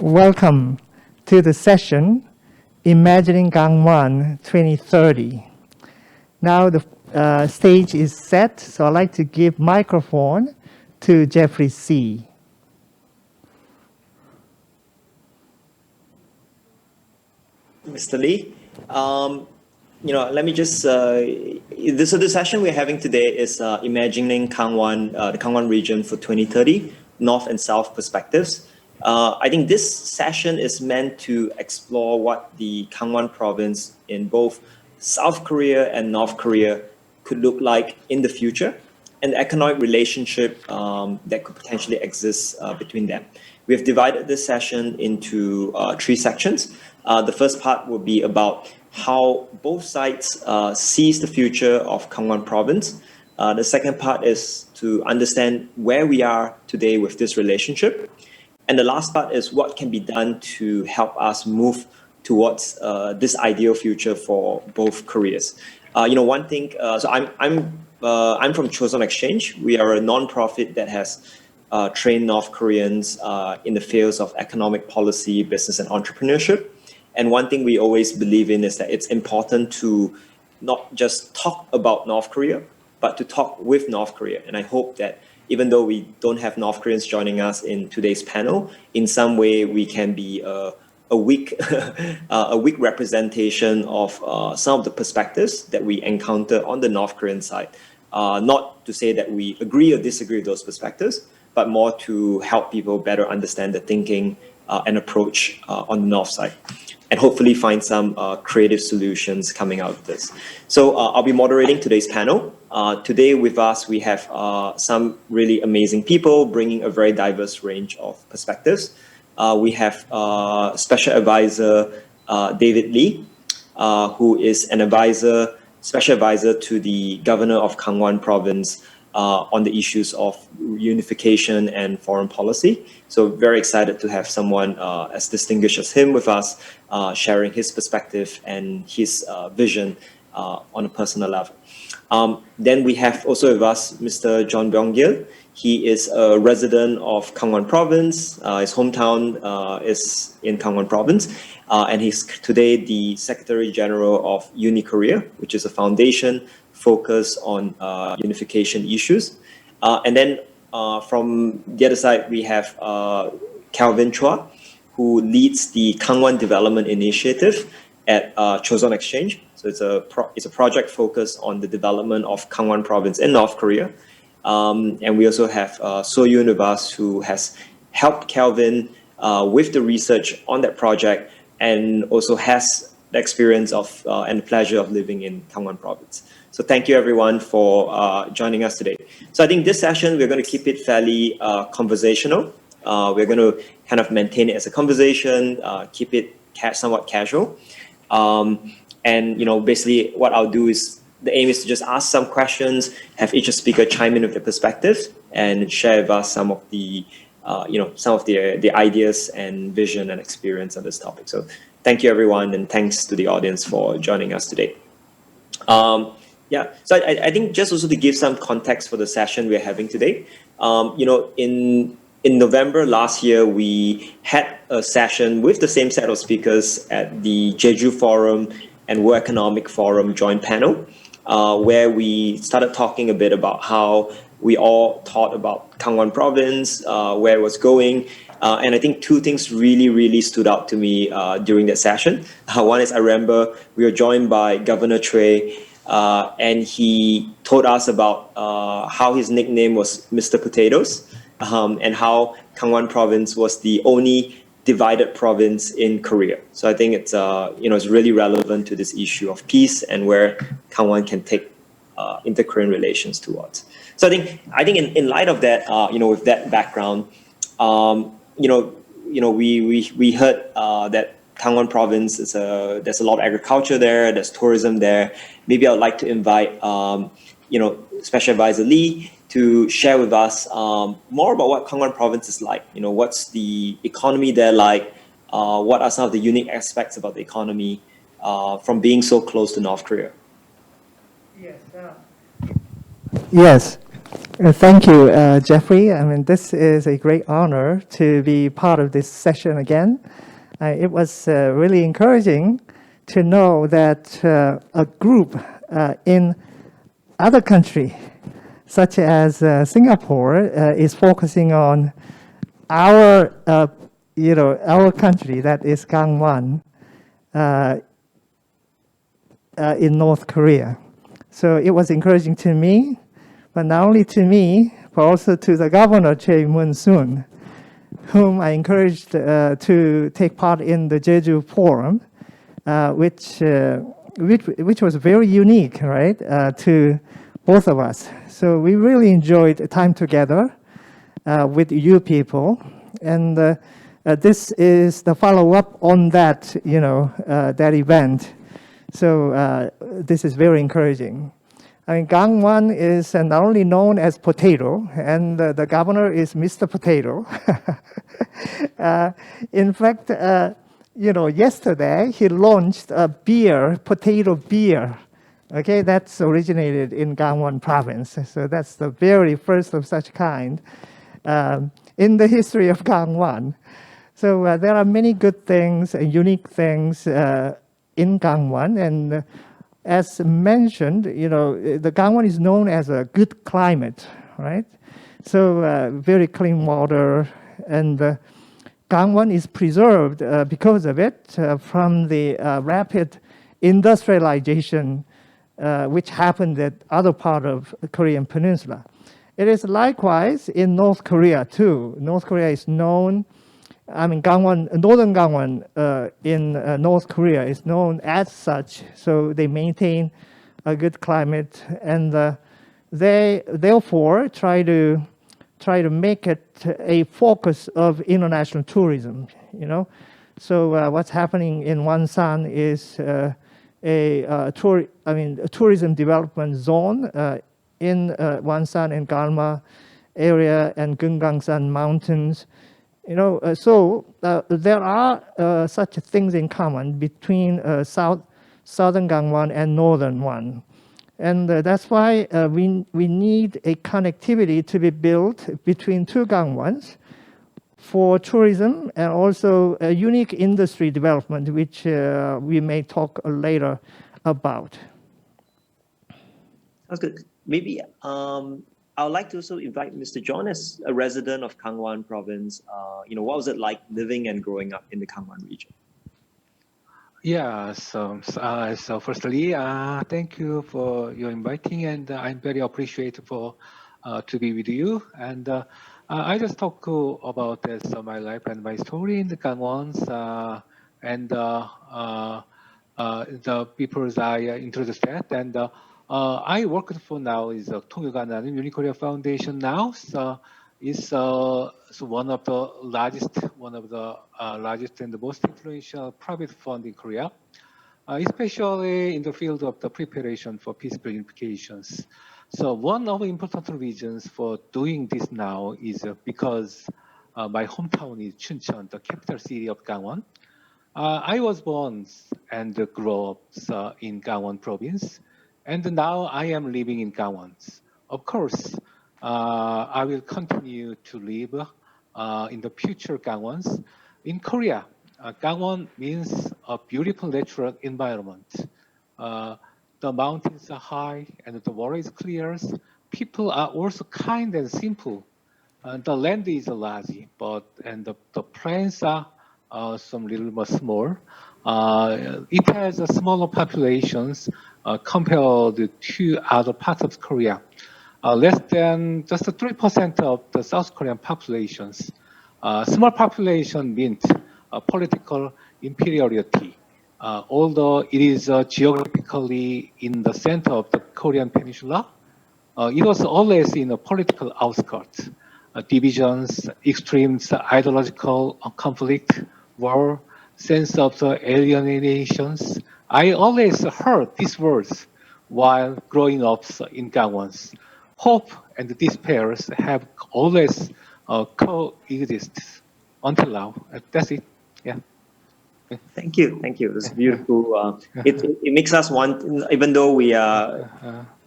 Welcome to the session, Imagining Gangwon 2030. Now the stage is set, so I'd like to give microphone to Jeffrey C. Mr. Lee, let me just, so the session we're having today is Imagining Gangwon, the Gangwon region for 2030, North and South perspectives. I think this session is meant to explore what the Gangwon province in both South Korea and North Korea could look like in the future, and the economic relationship that could potentially exist between them. We have divided this session into 3 sections. The first part will be about how both sides sees the future of Gangwon province. The second part is to understand where we are today with this relationship. And the last part is what can be done to help us move towards this ideal future for both Koreas. One thing, so I'm from Chosun Exchange. We are a non-profit that has trained North Koreans in the fields of economic policy, business, and entrepreneurship. And one thing we always believe in is that it's important to not just talk about North Korea, but to talk with North Korea. And I hope that even though we don't have North Koreans joining us in today's panel, in some way we can be a weak representation of some of the perspectives that we encounter on the North Korean side. Not to say that we agree or disagree with those perspectives, but more to help people better understand the thinking and approach on the North side, and hopefully find some creative solutions coming out of this. So I'll be moderating today's panel. Today with us, we have some really amazing people bringing a very diverse range of perspectives. We have Special Advisor David Lee, who is an special advisor to the Governor of Gangwon Province on the issues of unification and foreign policy. So very excited to have someone as distinguished as him with us, sharing his perspective and his vision on a personal level. Then we have also with us Mr. John Byung-gil. He is a resident of Gangwon Province. His hometown is in Gangwon Province. And he's today the Secretary General of Uni Korea, which is a foundation focused on unification issues. And then from the other side, we have Calvin Chua, who leads the Gangwon Development Initiative at Chosun Exchange. So it's a project focused on the development of Gangwon Province in North Korea. And we also have So-yoon with us, who has helped Calvin with the research on that project, and also has the experience of and the pleasure of living in Gangwon Province. So thank you everyone for joining us today. So I think this session, we're going to keep it fairly conversational. We're going to kind of maintain it as a conversation, keep it somewhat casual. And basically what I'll do is, the aim is to just ask some questions, have each speaker chime in with their perspective, and share with us some of the the ideas and vision and experience on this topic. So thank you everyone, and thanks to the audience for joining us today. So I think just also to give some context for the session we're having today, in November last year, we had a session with the same set of speakers at the Jeju Forum and World Economic Forum joint panel, where we started talking a bit about how we all thought about Gangwon Province, where it was going. And I think 2 things really stood out to me during that session. One is, I remember we were joined by Governor Choi, and he told us about how his nickname was Mr. Potatoes, and how Gangwon Province was the only divided province in Korea. So I think it's it's really relevant to this issue of peace and where Gangwon can take inter-Korean relations towards. So I think in light of that, with that background, we heard that Gangwon Province there's a lot of agriculture there, there's tourism there. Maybe I'd like to invite Special Advisor Lee to share with us more about what Gangwon Province is like. What's the economy there like? What are some of the unique aspects about the economy from being so close to North Korea? Yes. Thank you, Jeffrey. I mean, this is a great honor to be part of this session again. It was really encouraging to know that a group in other country, such as Singapore, is focusing on our, our country, that is Gangwon, in North Korea. So it was encouraging to me, but not only to me, but also to the governor, Choi Moon-soon, whom I encouraged to take part in the Jeju Forum, which was very unique, right, to both of us. So we really enjoyed time together with you people, and this is the follow-up on that, that event. So this is very encouraging. I mean, Gangwon is not only known as potato, and the governor is Mr. Potato. In fact, yesterday he launched a beer, potato beer. Okay, that's originated in Gangwon province. So that's the very first of such kind in the history of Gangwon. So there are many good things, unique things in Gangwon, and as mentioned, the Gangwon is known as a good climate, right? So very clean water, and Gangwon is preserved because of it from the rapid industrialization which happened at other part of the Korean peninsula. It is likewise in North Korea too. North Korea is known, Gangwon, northern Gangwon in North Korea is known as such, so they maintain a good climate, and they therefore try to make it a focus of international tourism. So what's happening in Wonsan is a tourism development zone in Wonsan and Galma area and Gyeongangsan mountains. So there are such things in common between southern Gangwon and northern one. And that's why we need a connectivity to be built between two Gangwons for tourism and also a unique industry development, which we may talk later about. Sounds good. Maybe I would like to also invite Mr. John as a resident of Gangwon province. What was it like living and growing up in the Gangwon region? Yeah, so firstly, thank you for your inviting, and I'm very appreciative to be with you. And I just talk about this, my life and my story in the Gangwons, and the peoples I introduced that. And I worked for now is 통일가나는 Unikorea Foundation now. So it's one of the largest and the most influential private fund in Korea, especially in the field of the preparation for peaceful unifications. So one of the important reasons for doing this now is because my hometown is Chuncheon, the capital city of Gangwon. I was born and grew up in Gangwon province, and now I am living in Gangwon. Of course, I will continue to live in the future Gangwons. In Korea, Gangwon means a beautiful natural environment. The mountains are high and the water is clear. People are also kind and simple. The land is large, and the plants are some little more small. It has a smaller populations compared to other parts of Korea. Less than just 3% of the South Korean populations. Small population means political inferiority. Although it is geographically in the center of the Korean peninsula, it was always in a political outskirts. Divisions, extremes, ideological conflict, war, sense of the alienations. I always heard these words while growing up in Gangwon. Hope and despair have always coexist until now. That's it. Yeah. Thank you. It's beautiful. It makes us want, even though we are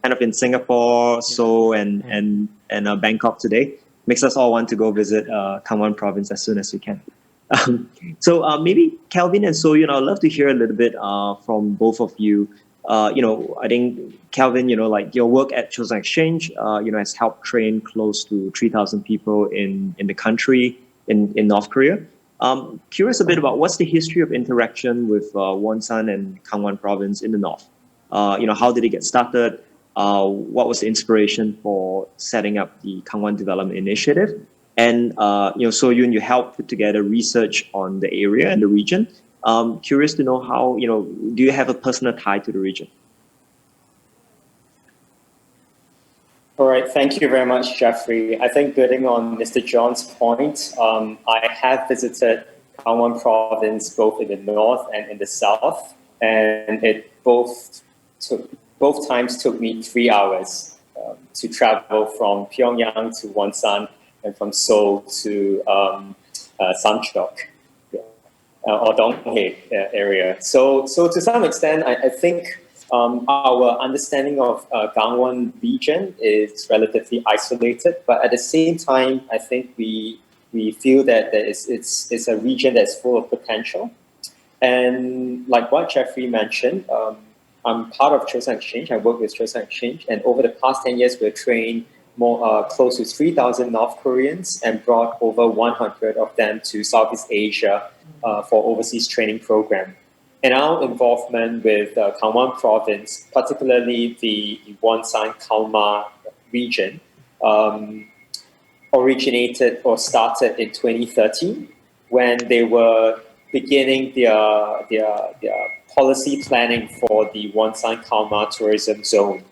kind of in Singapore, Seoul, and and Bangkok today. Makes us all want to go visit Gangwon province as soon as we can. So maybe Kelvin and Soyun, I'd love to hear a little bit from both of you. I think Kelvin, like your work at Chosun Exchange, has helped train close to 3,000 people in the country in North Korea. Curious a bit about what's the history of interaction with Wonsan and Gangwon province in the north. How did it get started? What was the inspiration for setting up the Gangwon Development Initiative? And Soyun, you helped put together research on the area and the region. Curious to know how, do you have a personal tie to the region? All right, thank you very much, Jeffrey. I think building on Mr. John's point, I have visited Gangwon province both in the north and in the south, and it both times took me 3 hours to travel from Pyongyang to Wonsan and from Seoul to Samcheok or Donghae area. So to some extent, I think our understanding of Gangwon region is relatively isolated, but at the same time, I think we feel that it's a region that's full of potential. And like what Jeffrey mentioned, I'm part of Chosun Exchange. I work with Chosun Exchange, and over the past 10 years, we've trained close to 3,000 North Koreans and brought over 100 of them to Southeast Asia for overseas training program. And our involvement with Gangwon province, particularly the Wonsan Kalma region, originated or started in 2013 when they were beginning their policy planning for the Wonsan Kalma tourism zone.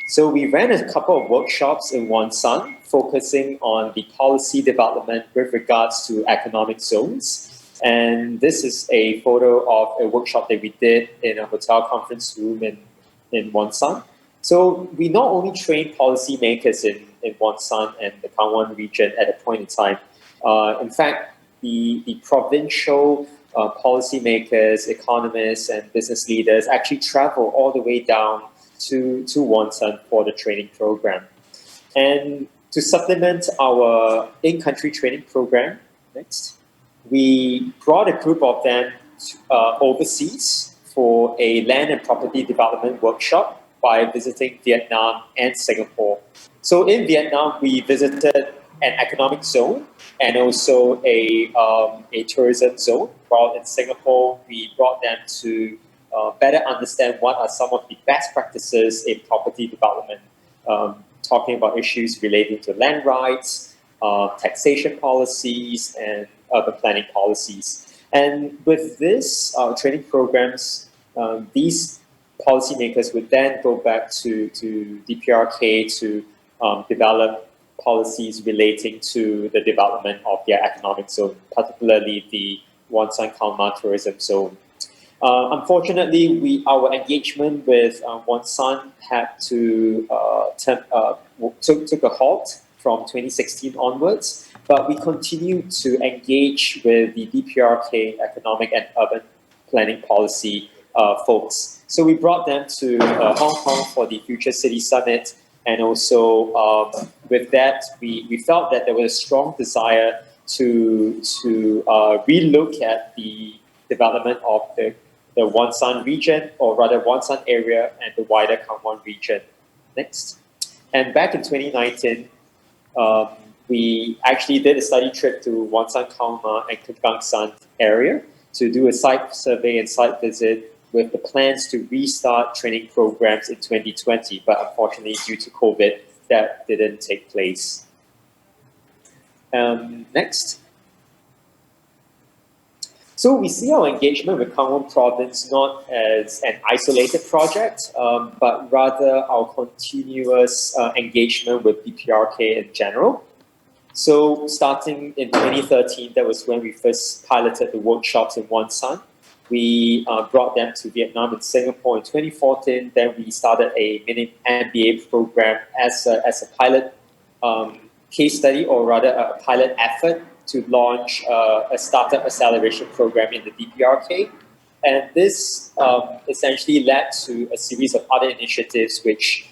So we ran a couple of workshops in Wonsan focusing on the policy development with regards to economic zones. And this is a photo of a workshop that we did in a hotel conference room in Wonsan. So we not only trained policymakers in Wonsan and the Gangwon region at a point in time. In fact, the provincial policymakers, economists, and business leaders actually travel all the way down to Wonsan for the training program. And to supplement our in-country training program, next, we brought a group of them overseas for a land and property development workshop by visiting Vietnam and Singapore. So in Vietnam, we visited an economic zone and also a tourism zone, while in Singapore, we brought them to better understand what are some of the best practices in property development, talking about issues relating to land rights, taxation policies, and urban planning policies. And with this training programs, these policymakers would then go back to DPRK to develop policies relating to the development of their economic zone, particularly the Wonsan Kalma tourism zone. Unfortunately, our engagement with Wonsan had to took a halt from 2016 onwards, but we continued to engage with the DPRK economic and urban planning policy folks. So we brought them to Hong Kong for the Future City Summit, and also with that, we felt that there was a strong desire to relook at the development of the Wonsan region, or rather Wonsan area and the wider Gangwon region. Next. And back in 2019, we actually did a study trip to Wonsan Kalma and Gangsan area to do a site survey and site visit with the plans to restart training programs in 2020. But unfortunately, due to COVID, that didn't take place. Next. So we see our engagement with Gangwon province not as an isolated project, but rather our continuous engagement with DPRK in general. So starting in 2013, that was when we first piloted the workshops in Wonsan. We brought them to Vietnam and Singapore in 2014. Then we started a mini MBA program as a pilot case study, or rather a pilot effort to launch a startup acceleration program in the DPRK. And this essentially led to a series of other initiatives which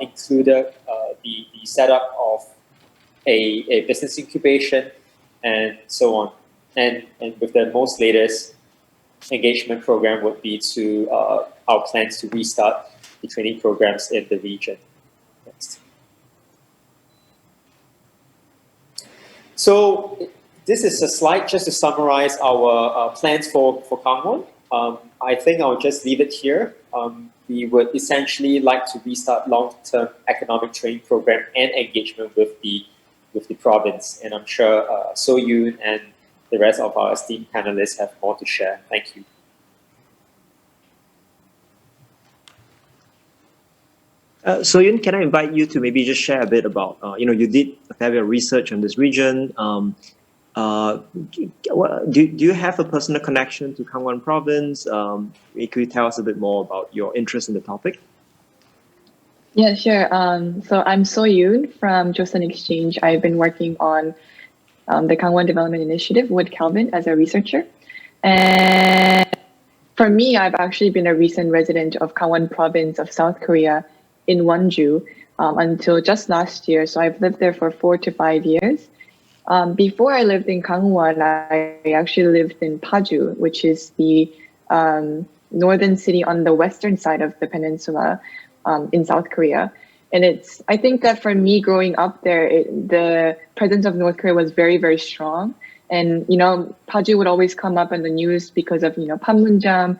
included the setup of a business incubation, and so on. And with the most latest engagement program would be to our plans to restart the training programs in the region. Next. So this is a slide just to summarize our plans for Gangwon. I think I'll just leave it here. We would essentially like to restart long-term economic training program and engagement with the province. And I'm sure So Yoon and the rest of our esteemed panelists have more to share. Thank you. So Yun, can I invite you to maybe just share a bit about, you did a fair bit of research on this region. Do you have a personal connection to Gangwon province? Could you tell us a bit more about your interest in the topic? Yeah, sure. So I'm So Yoon from Joseon Exchange. I've been working on the Gangwon Development Initiative with Calvin as a researcher. And for me, I've actually been a recent resident of Gangwon province of South Korea in Wonju until just last year. So I've lived there for 4 to 5 years. Before I lived in Gangwon, I actually lived in Paju, which is the northern city on the western side of the peninsula in South Korea. And I think that for me growing up there, the presence of North Korea was very, very strong. And, Paju would always come up in the news because of, Panmunjom,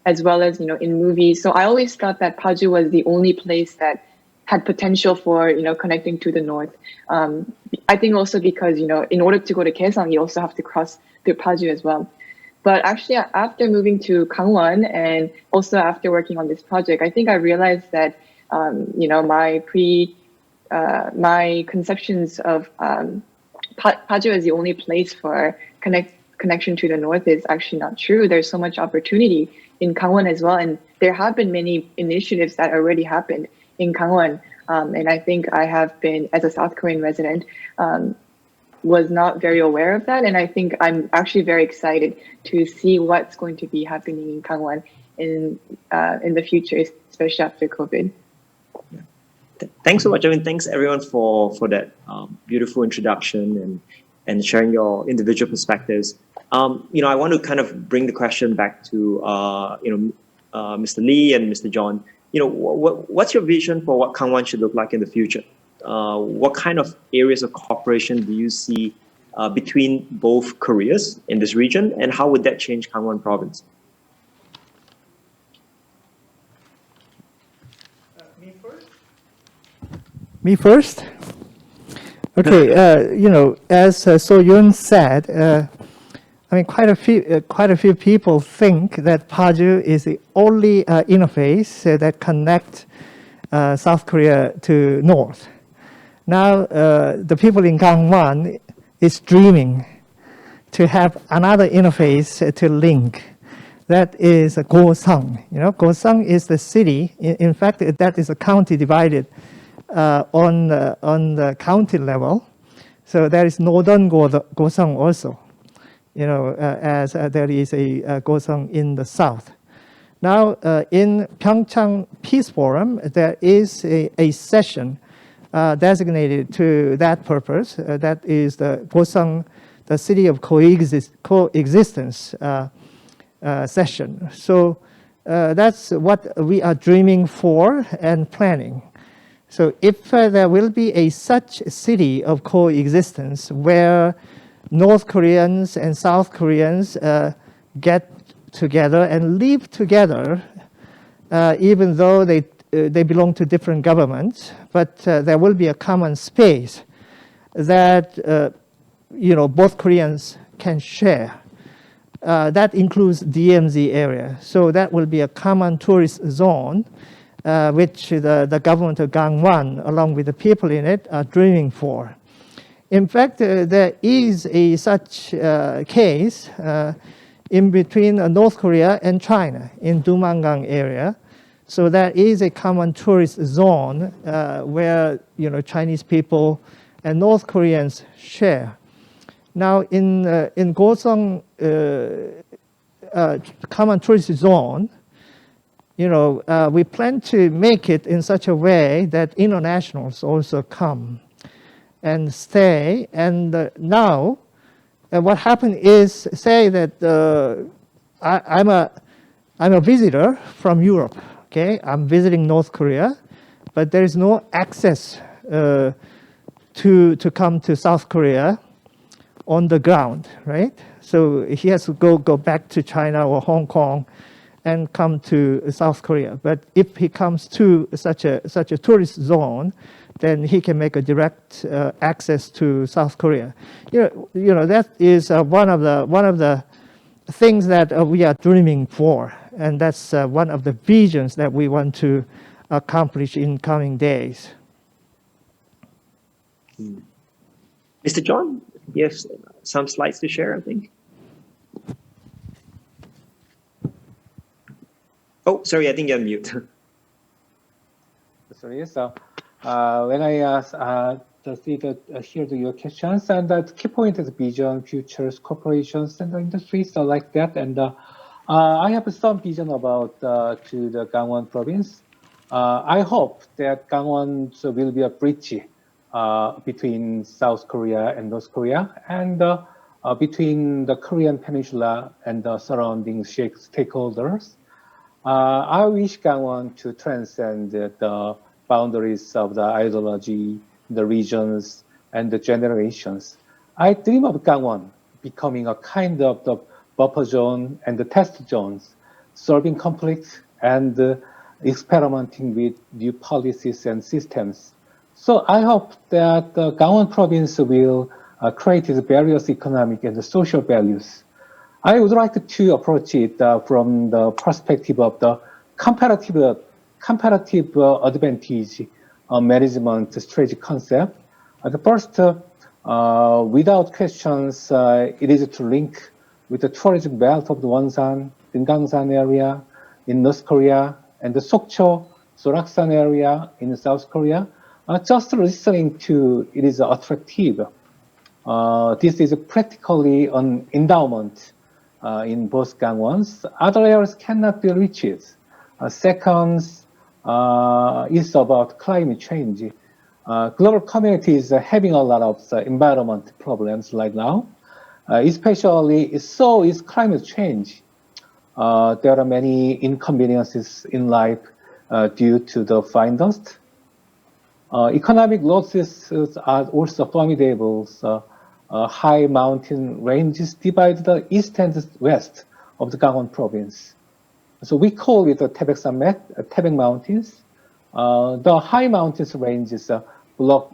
as well as, in movies. So I always thought that Paju was the only place that had potential for, connecting to the north. I think also because, in order to go to Kaesong, you also have to cross through Paju as well. But actually, after moving to Gangwon and also after working on this project, I think I realized that, my conceptions of Paju as the only place for connection to the north is actually not true. There's so much opportunity in Gangwon as well. And there have been many initiatives that already happened in Gangwon. And I think I have been, as a South Korean resident, was not very aware of that. And I think I'm actually very excited to see what's going to be happening in Gangwon in the future, especially after COVID. Thanks so much. Thanks everyone for that beautiful introduction and sharing your individual perspectives. I want to kind of bring the question back to Mr. Lee and Mr. John. What's your vision for what Gangwon should look like in the future? What kind of areas of cooperation do you see between both Koreas in this region, and how would that change Gangwon province? Me first? Okay, as So Yoon said, quite a few people think that Paju is the only interface that connects South Korea to North. Now, the people in Gangwon is dreaming to have another interface to link. That is Goseong. Goseong is the city. In fact, that is a county divided on the county level. So there is northern Goseong also, as there is a Goseong in the south. Now, in Pyeongchang Peace Forum, there is a session designated to that purpose. That is the Goseong, the city of coexistence session. So that's what we are dreaming for and planning. So if there will be such city of coexistence where North Koreans and South Koreans get together and live together, even though they belong to different governments, but there will be a common space that both Koreans can share. That includes DMZ area. So that will be a common tourist zone, which the government of Gangwon, along with the people in it, are dreaming for. In fact, there is such case in between North Korea and China in Dumangang area. So there is a common tourist zone where Chinese people and North Koreans share. Now in Goseong common tourist zone, we plan to make it in such a way that internationals also come. and stay. And now, what happened is, say that I'm a visitor from Europe. Okay, I'm visiting North Korea, but there is no access to come to South Korea on the ground, right? So he has to go back to China or Hong Kong and come to South Korea. But if he comes to such a tourist zone, then he can make a direct access to South Korea. You know that is one of the things that we are dreaming for, and that's one of the visions that we want to accomplish in coming days. Mr. John, you have some slides to share, I think. Oh, sorry, I think you're on mute. Sorry, so when I hear your questions, and the key point is vision, futures, corporations, and the industries are like that. And I have some vision about to the Gangwon province. I hope that Gangwon will be a bridge between South Korea and North Korea, and between the Korean Peninsula and the surrounding stakeholders. I wish Gangwon to transcend the boundaries of the ideology, the regions, and the generations. I dream of Gangwon becoming a kind of the buffer zone and the test zones, solving conflicts and experimenting with new policies and systems. So I hope that the Gangwon province will create its various economic and social values. I would like to approach it from the perspective of the comparative advantage management strategy concept. The first, without questions, it is to link with the tourism belt of the Wonsan, Gangsan area in North Korea, and the Sokcho, Soraksan area in South Korea. Just listening to it is attractive. This is practically an endowment in both Gangwons. Other areas cannot be reached. Second is about climate change. Global community is having a lot of environment problems right now, especially so is climate change. There are many inconveniences in life due to the fine dust. Economic losses are also formidable. High mountain ranges divide the east and west of the Gangwon province. So we call it the Taebaek Mountains. The high mountains ranges block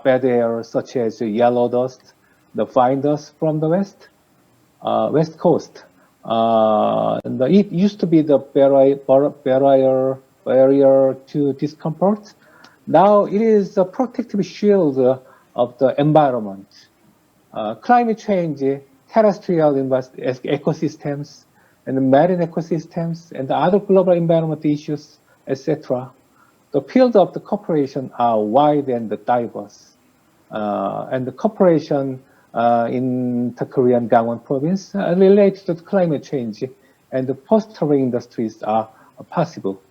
bad air such as yellow dust, the fine dust from the west coast. It used to be the barrier to discomfort. Now it is a protective shield of the environment. Climate change, terrestrial ecosystems, and marine ecosystems, and other global environment issues, etc. The field of the cooperation are wide and diverse. And the cooperation in the Korean Gangwon province related to climate change and the fostering industries are possible.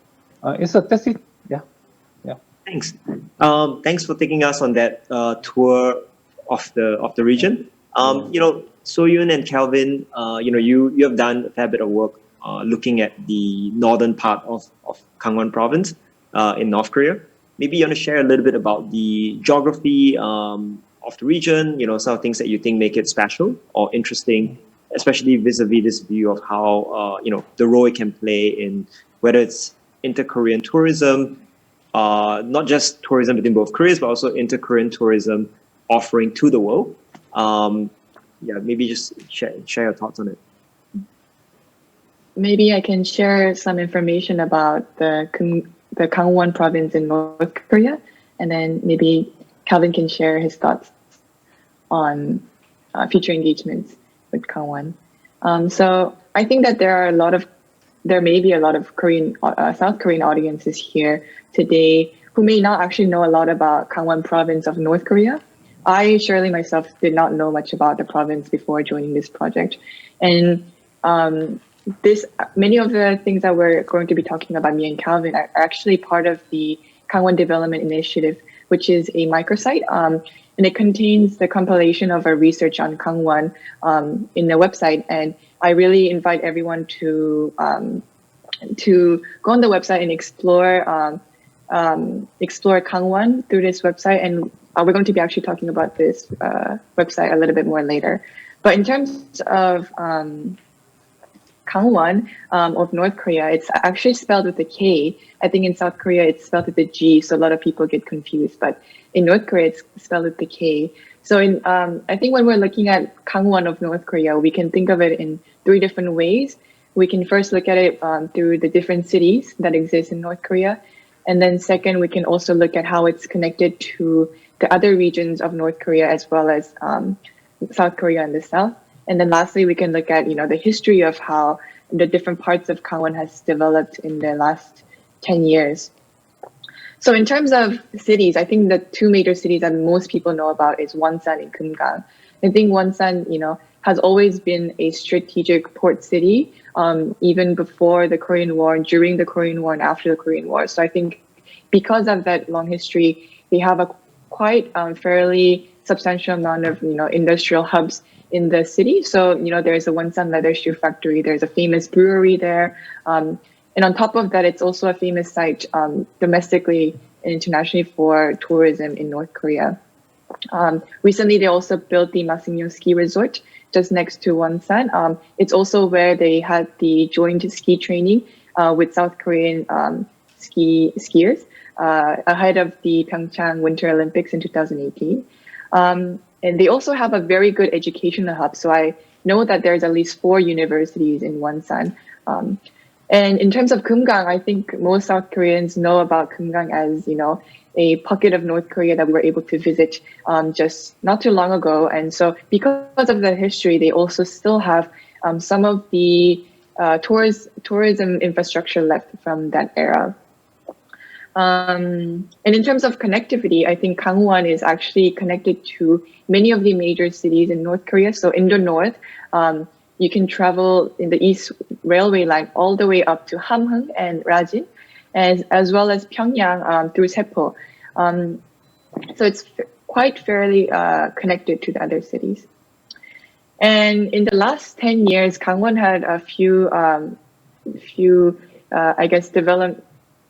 That's it. Yeah. Thanks. Thanks for taking us on that tour of the region. You know, So-Yoon and Calvin, you know, you have done a fair bit of work looking at the northern part of Gangwon province in North Korea. Maybe you want to share a little bit about the geography of the region, you know, some things that you think make it special or interesting, especially vis-a-vis this view of how, you know, the role it can play in whether it's inter-Korean tourism, not just tourism between both Koreas, but also inter-Korean tourism offering to the world. Yeah, maybe just share your thoughts on it. Maybe I can share some information about the Gangwon province in North Korea, and then maybe Calvin can share his thoughts on future engagements with Gangwon. So I think that there may be a lot of South Korean audiences here today who may not actually know a lot about Gangwon province of North Korea. I surely myself did not know much about the province before joining this project. And many of the things that we're going to be talking about, me and Calvin, are actually part of the Gangwon Development Initiative, which is a microsite. and it contains the compilation of our research on Gangwon in the website. And I really invite everyone to go on the website and explore Gangwon through this website. And we're going to be actually talking about this website a little bit more later. But in terms of Gangwon of North Korea, it's actually spelled with a K. I think in South Korea it's spelled with a G, so a lot of people get confused. But in North Korea it's spelled with the K. So I think when we're looking at Gangwon of North Korea, we can think of it in 3 different ways. We can first look at it through the different cities that exist in North Korea. And then second, we can also look at how it's connected to the other regions of North Korea as well as South Korea and the South. And then lastly, we can look at, the history of how the different parts of Gangwon has developed in the last 10 years. So in terms of cities, I think the 2 major cities that most people know about is Wonsan and Kumgang. I think Wonsan, has always been a strategic port city, even before the Korean War, during the Korean War, and after the Korean War. So I think because of that long history, they have a quite fairly substantial amount of, industrial hubs in the city. So, there's a Wonsan leather shoe factory, there's a famous brewery there. And on top of that, it's also a famous site domestically and internationally for tourism in North Korea. Recently, they also built the Masinyo ski resort just next to Wonsan. It's also where they had the joint ski training with South Korean skiers ahead of the Pyeongchang Winter Olympics in 2018. And they also have a very good educational hub. So I know that there's at least 4 universities in Wonsan. And in terms of Kumgang, I think most South Koreans know about Kumgang as, a pocket of North Korea that we were able to visit just not too long ago. And so because of the history, they also still have some of the tourism infrastructure left from that era. And in terms of connectivity, I think Gangwon is actually connected to many of the major cities in North Korea. So in the north, you can travel in the East Railway line all the way up to Hamhung and Rajin, as well as Pyongyang through Sepo. So it's quite fairly connected to the other cities. And in the last 10 years, Gangwon had a few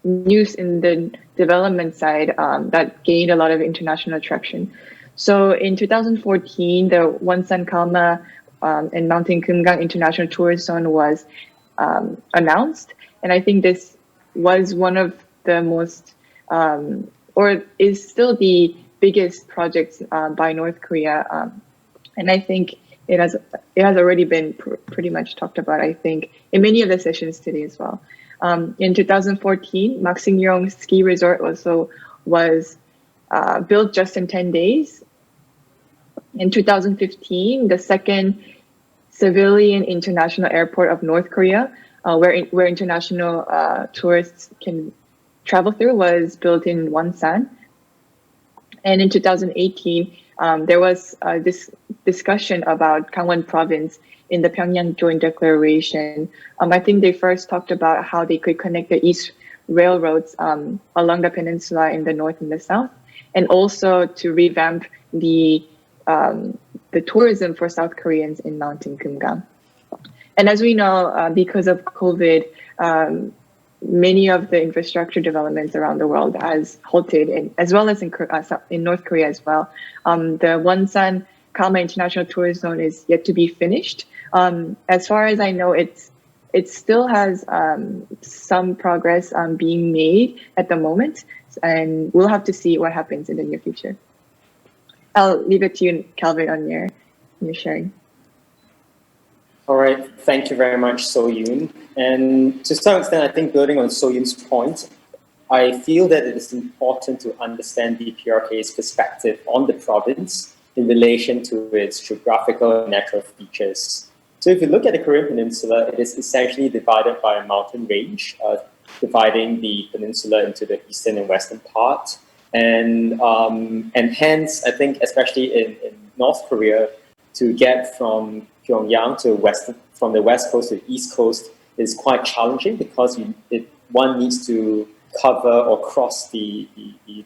news in the development side that gained a lot of international traction. So in 2014, the Wonsan Kalma and Mountain Kumgang International Tourist Zone was announced. And I think this was one of the most, or is still the biggest projects by North Korea. And I think it has already been pretty much talked about, I think, in many of the sessions today as well. In 2014, Maksingryong Ski Resort also was built just in 10 days. In 2015, the second civilian international airport of North Korea, where international tourists can travel through, was built in Wonsan. And in 2018, there was this discussion about Gangwon province in the Pyongyang Joint Declaration. I think they first talked about how they could connect the East railroads along the peninsula in the north and the south, and also to revamp the tourism for South Koreans in Mountain Kumgang. And as we know, because of COVID, many of the infrastructure developments around the world has halted, as well as in North Korea as well. The Wonsan Kalma International Tourist Zone is yet to be finished. As far as I know, it still has some progress being made at the moment, and we'll have to see what happens in the near future. I'll leave it to you, Calvin, on your sharing. All right, thank you very much, So-Yoon. And to some extent, I think building on So-Yoon's point, I feel that it is important to understand the PRK's perspective on the province in relation to its geographical and natural features. So if you look at the Korean Peninsula, it is essentially divided by a mountain range, dividing the peninsula into the eastern and western part. And hence, I think, especially in North Korea, to get from Pyongyang to from the west coast to the east coast is quite challenging, because one needs to cover or cross the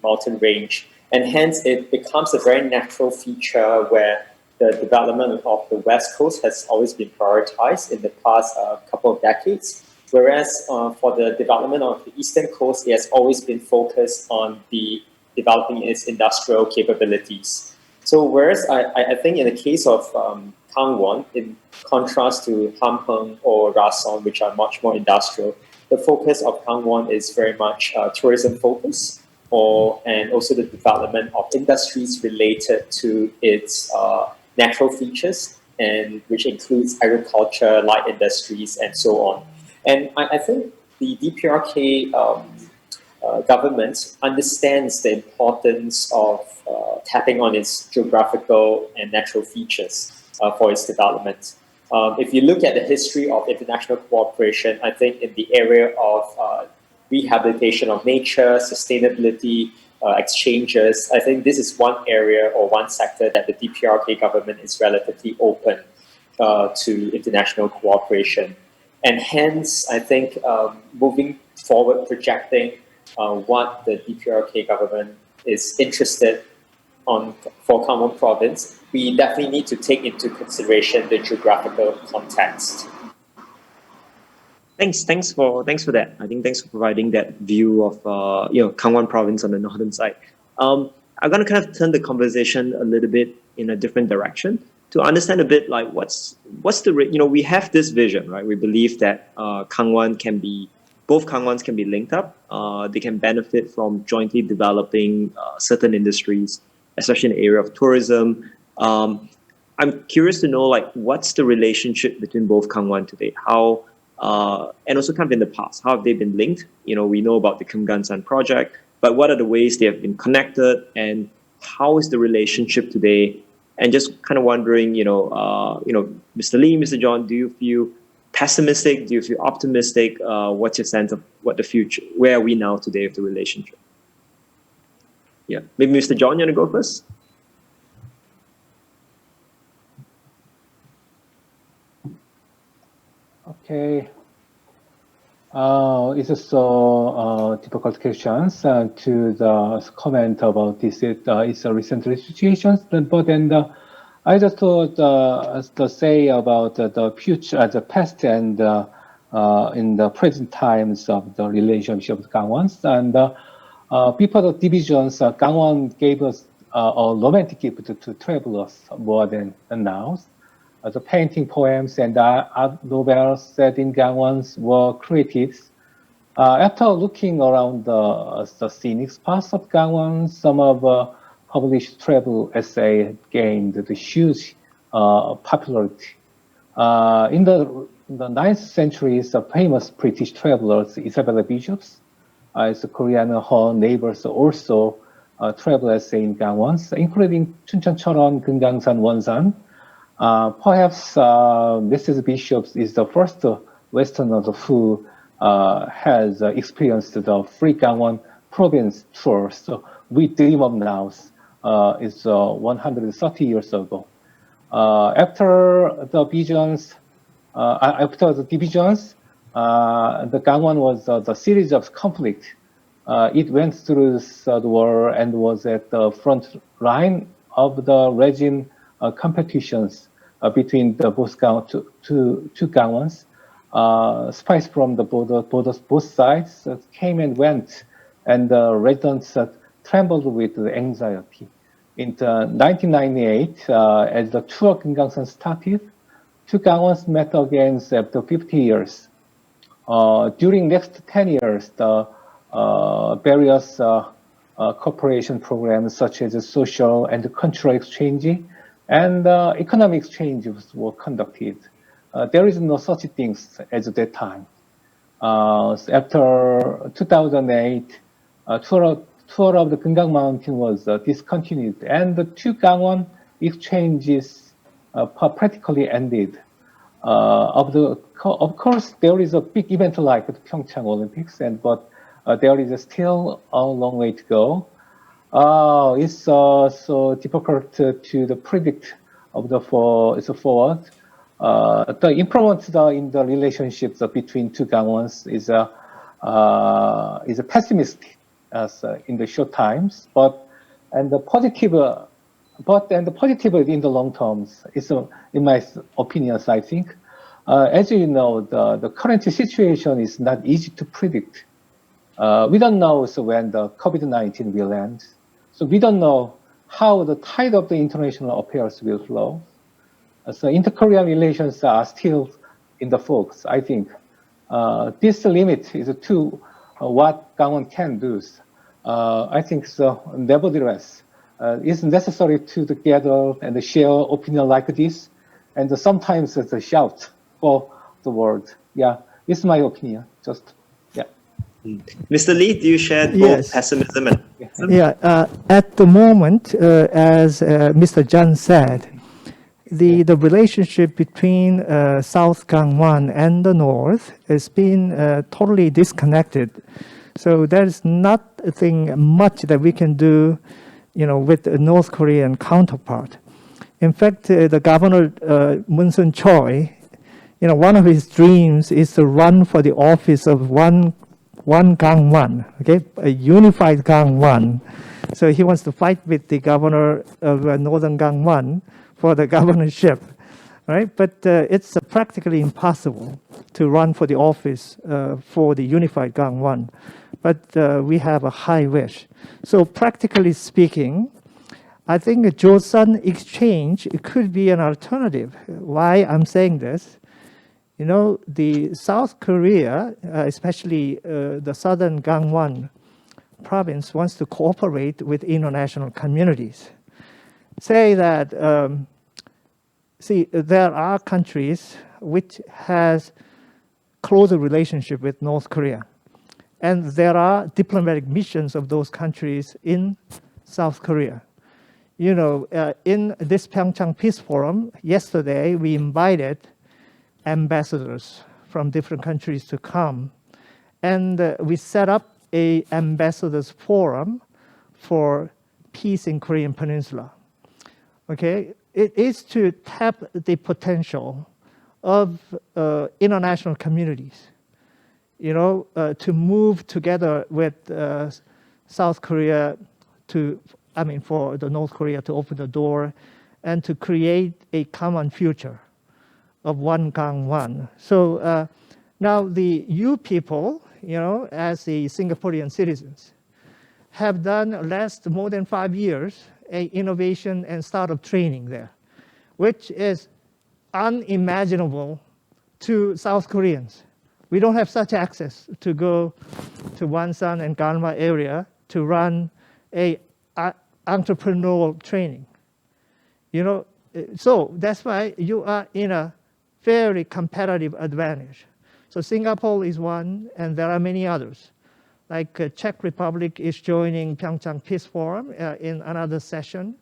mountain range And hence it becomes a very natural feature where the development of the West Coast has always been prioritized in the past couple of decades, whereas for the development of the Eastern Coast, it has always been focused on the developing its industrial capabilities. So whereas I think in the case of Gangwon, in contrast to Hamhung or Rason, which are much more industrial, the focus of Gangwon is very much tourism focused, and also the development of industries related to its natural features, and which includes agriculture, light industries, and so on. And I think the DPRK government understands the importance of tapping on its geographical and natural features for its development. If you look at the history of international cooperation, I think in the area of rehabilitation of nature, sustainability, exchanges, I think this is one area or one sector that the DPRK government is relatively open to international cooperation. And hence, I think moving forward, projecting what the DPRK government is interested on for Gangwon province, we definitely need to take into consideration the geographical context. Thanks for that. I think thanks for providing that view of Gangwon province on the northern side. I'm going to kind of turn the conversation a little bit in a different direction to understand a bit like what's the we have this vision, right? We believe that both Gangwons can be linked up. They can benefit from jointly developing certain industries, especially in the area of tourism. I'm curious to know like what's the relationship between both Gangwon today? How and also kind of in the past, how have they been linked? We know about the Kumgansan project, but what are the ways they have been connected, and how is the relationship today? And just kind of wondering, Mr. Lee, Mr. John, do you feel pessimistic? Do you feel optimistic? What's your sense of what the future? Where are we now today of the relationship? Yeah, maybe Mr. John, you want to go first? Okay. It's a so difficult questions to the comment about this. It's a recent situation, but then I just thought to say about the future, the past, and in the present times of the relationship with Gangwons. And before the divisions, Gangwon gave us a romantic gift to travelers more than now. The painting, poems, and art novels set in Gangwons were created. After looking around the scenic spots of Gangwon, some of published travel essays gained the huge popularity. In the 9th century, the famous British travelers Isabella Bishops, as Korean, her neighbors also travel essays in Gangwon, including Chuncheoncheon, Kumgangsan, Wonsan. Perhaps Mrs. Bishop is the first Westerner who has experienced the free Gangwon province tour. So we dream of now is 130 years ago. After the divisions, the Gangwon was the series of conflict. It went through the war and was at the front line of the regime competitions between the both two Gangwons. Spies from the both sides came and went, and the residents trembled with anxiety. In 1998, as the tour of Kumgangsan started, two Gangwons met again after 50 years. During next 10 years, the various cooperation programs such as social and cultural exchange and economic exchanges were conducted. There is no such things as that time. After 2008, tour of the Kumgang Mountain was discontinued, and the two Gangwon exchanges practically ended. Of course, there is a big event like the Pyeongchang Olympics, but there is still a long way to go. It's so difficult to predict of the forward. The improvement in the relationships between two Gangwons is pessimistic as in the short times, but and the positive, the positive in the long terms is, in my opinions, I think. As you know, the current situation is not easy to predict. We don't know when the COVID-19 will end. So we don't know how the tide of the international affairs will flow. So inter-Korean relations are still in the focus, I think. This limit is to what Gangwon can do. I think so. Nevertheless, it's necessary to gather and share opinion like this, and sometimes it's a shout for the world. Yeah, it's my opinion. Just yeah. Mr. Lee, do you share both Yes. pessimism and optimism? Yeah, at the moment, as Mr. Jun said, the relationship between South Gangwon and the North has been totally disconnected. So there's nothing much that we can do, with the North Korean counterpart. In fact, the governor, Moon Choi, one of his dreams is to run for the office of one Gangwon, okay, a unified Gangwon. So he wants to fight with the governor of Northern Gangwon for the governorship, right? But it's practically impossible to run for the office for the unified Gangwon. But we have a high wish. So practically speaking, I think a Joseon exchange could be an alternative. Why I'm saying this? The South Korea, especially the southern Gangwon province, wants to cooperate with international communities. Say that, there are countries which has closer relationship with North Korea. And there are diplomatic missions of those countries in South Korea. In this Pyeongchang Peace Forum, yesterday we invited ambassadors from different countries to come. And we set up a ambassadors forum for peace in Korean Peninsula. Okay, it is to tap the potential of international communities, to move together with South Korea for the North Korea to open the door and to create a common future of one Gangwon. So now the you people, as the Singaporean citizens, have done last more than 5 years a innovation and startup training there, which is unimaginable to South Koreans. We don't have such access to go to Wonsan and Ganma area to run a entrepreneurial training. So that's why you are in a very competitive advantage. So Singapore is one, and there are many others. Like Czech Republic is joining Pyeongchang Peace Forum in another session.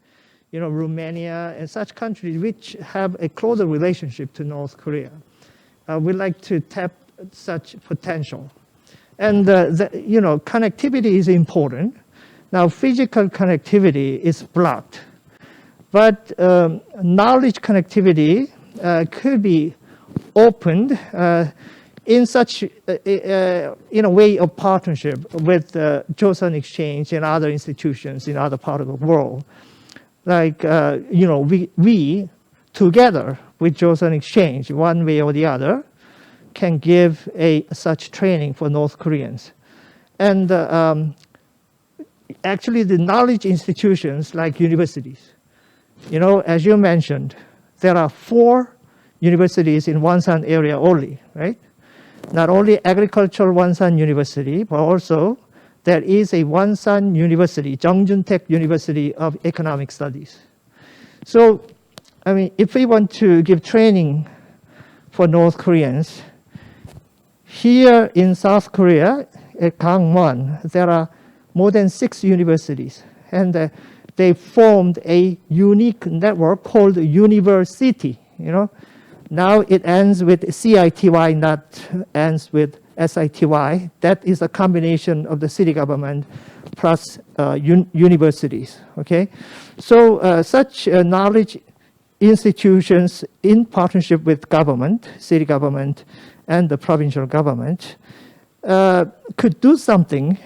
Romania and such countries which have a closer relationship to North Korea. We like to tap such potential. And, connectivity is important. Now, physical connectivity is blocked. But knowledge connectivity could be opened in such in a way of partnership with Joseon Exchange and other institutions in other parts of the world. Like we together with Joseon Exchange, one way or the other, can give such training for North Koreans. And actually, the knowledge institutions like universities, as you mentioned, there are 4 universities in Wonsan area only, right? Not only agricultural Wonsan University, but also there is a Wonsan University, Jeongjun-taek University of Economic Studies. So, if we want to give training for North Koreans, here in South Korea, at Gangwon, there are more than 6 universities, and they formed a unique network called University. Now it ends with CITY, not ends with SITY. That is a combination of the city government plus universities. Okay, so such knowledge institutions in partnership with government, city government, and the provincial government could do something,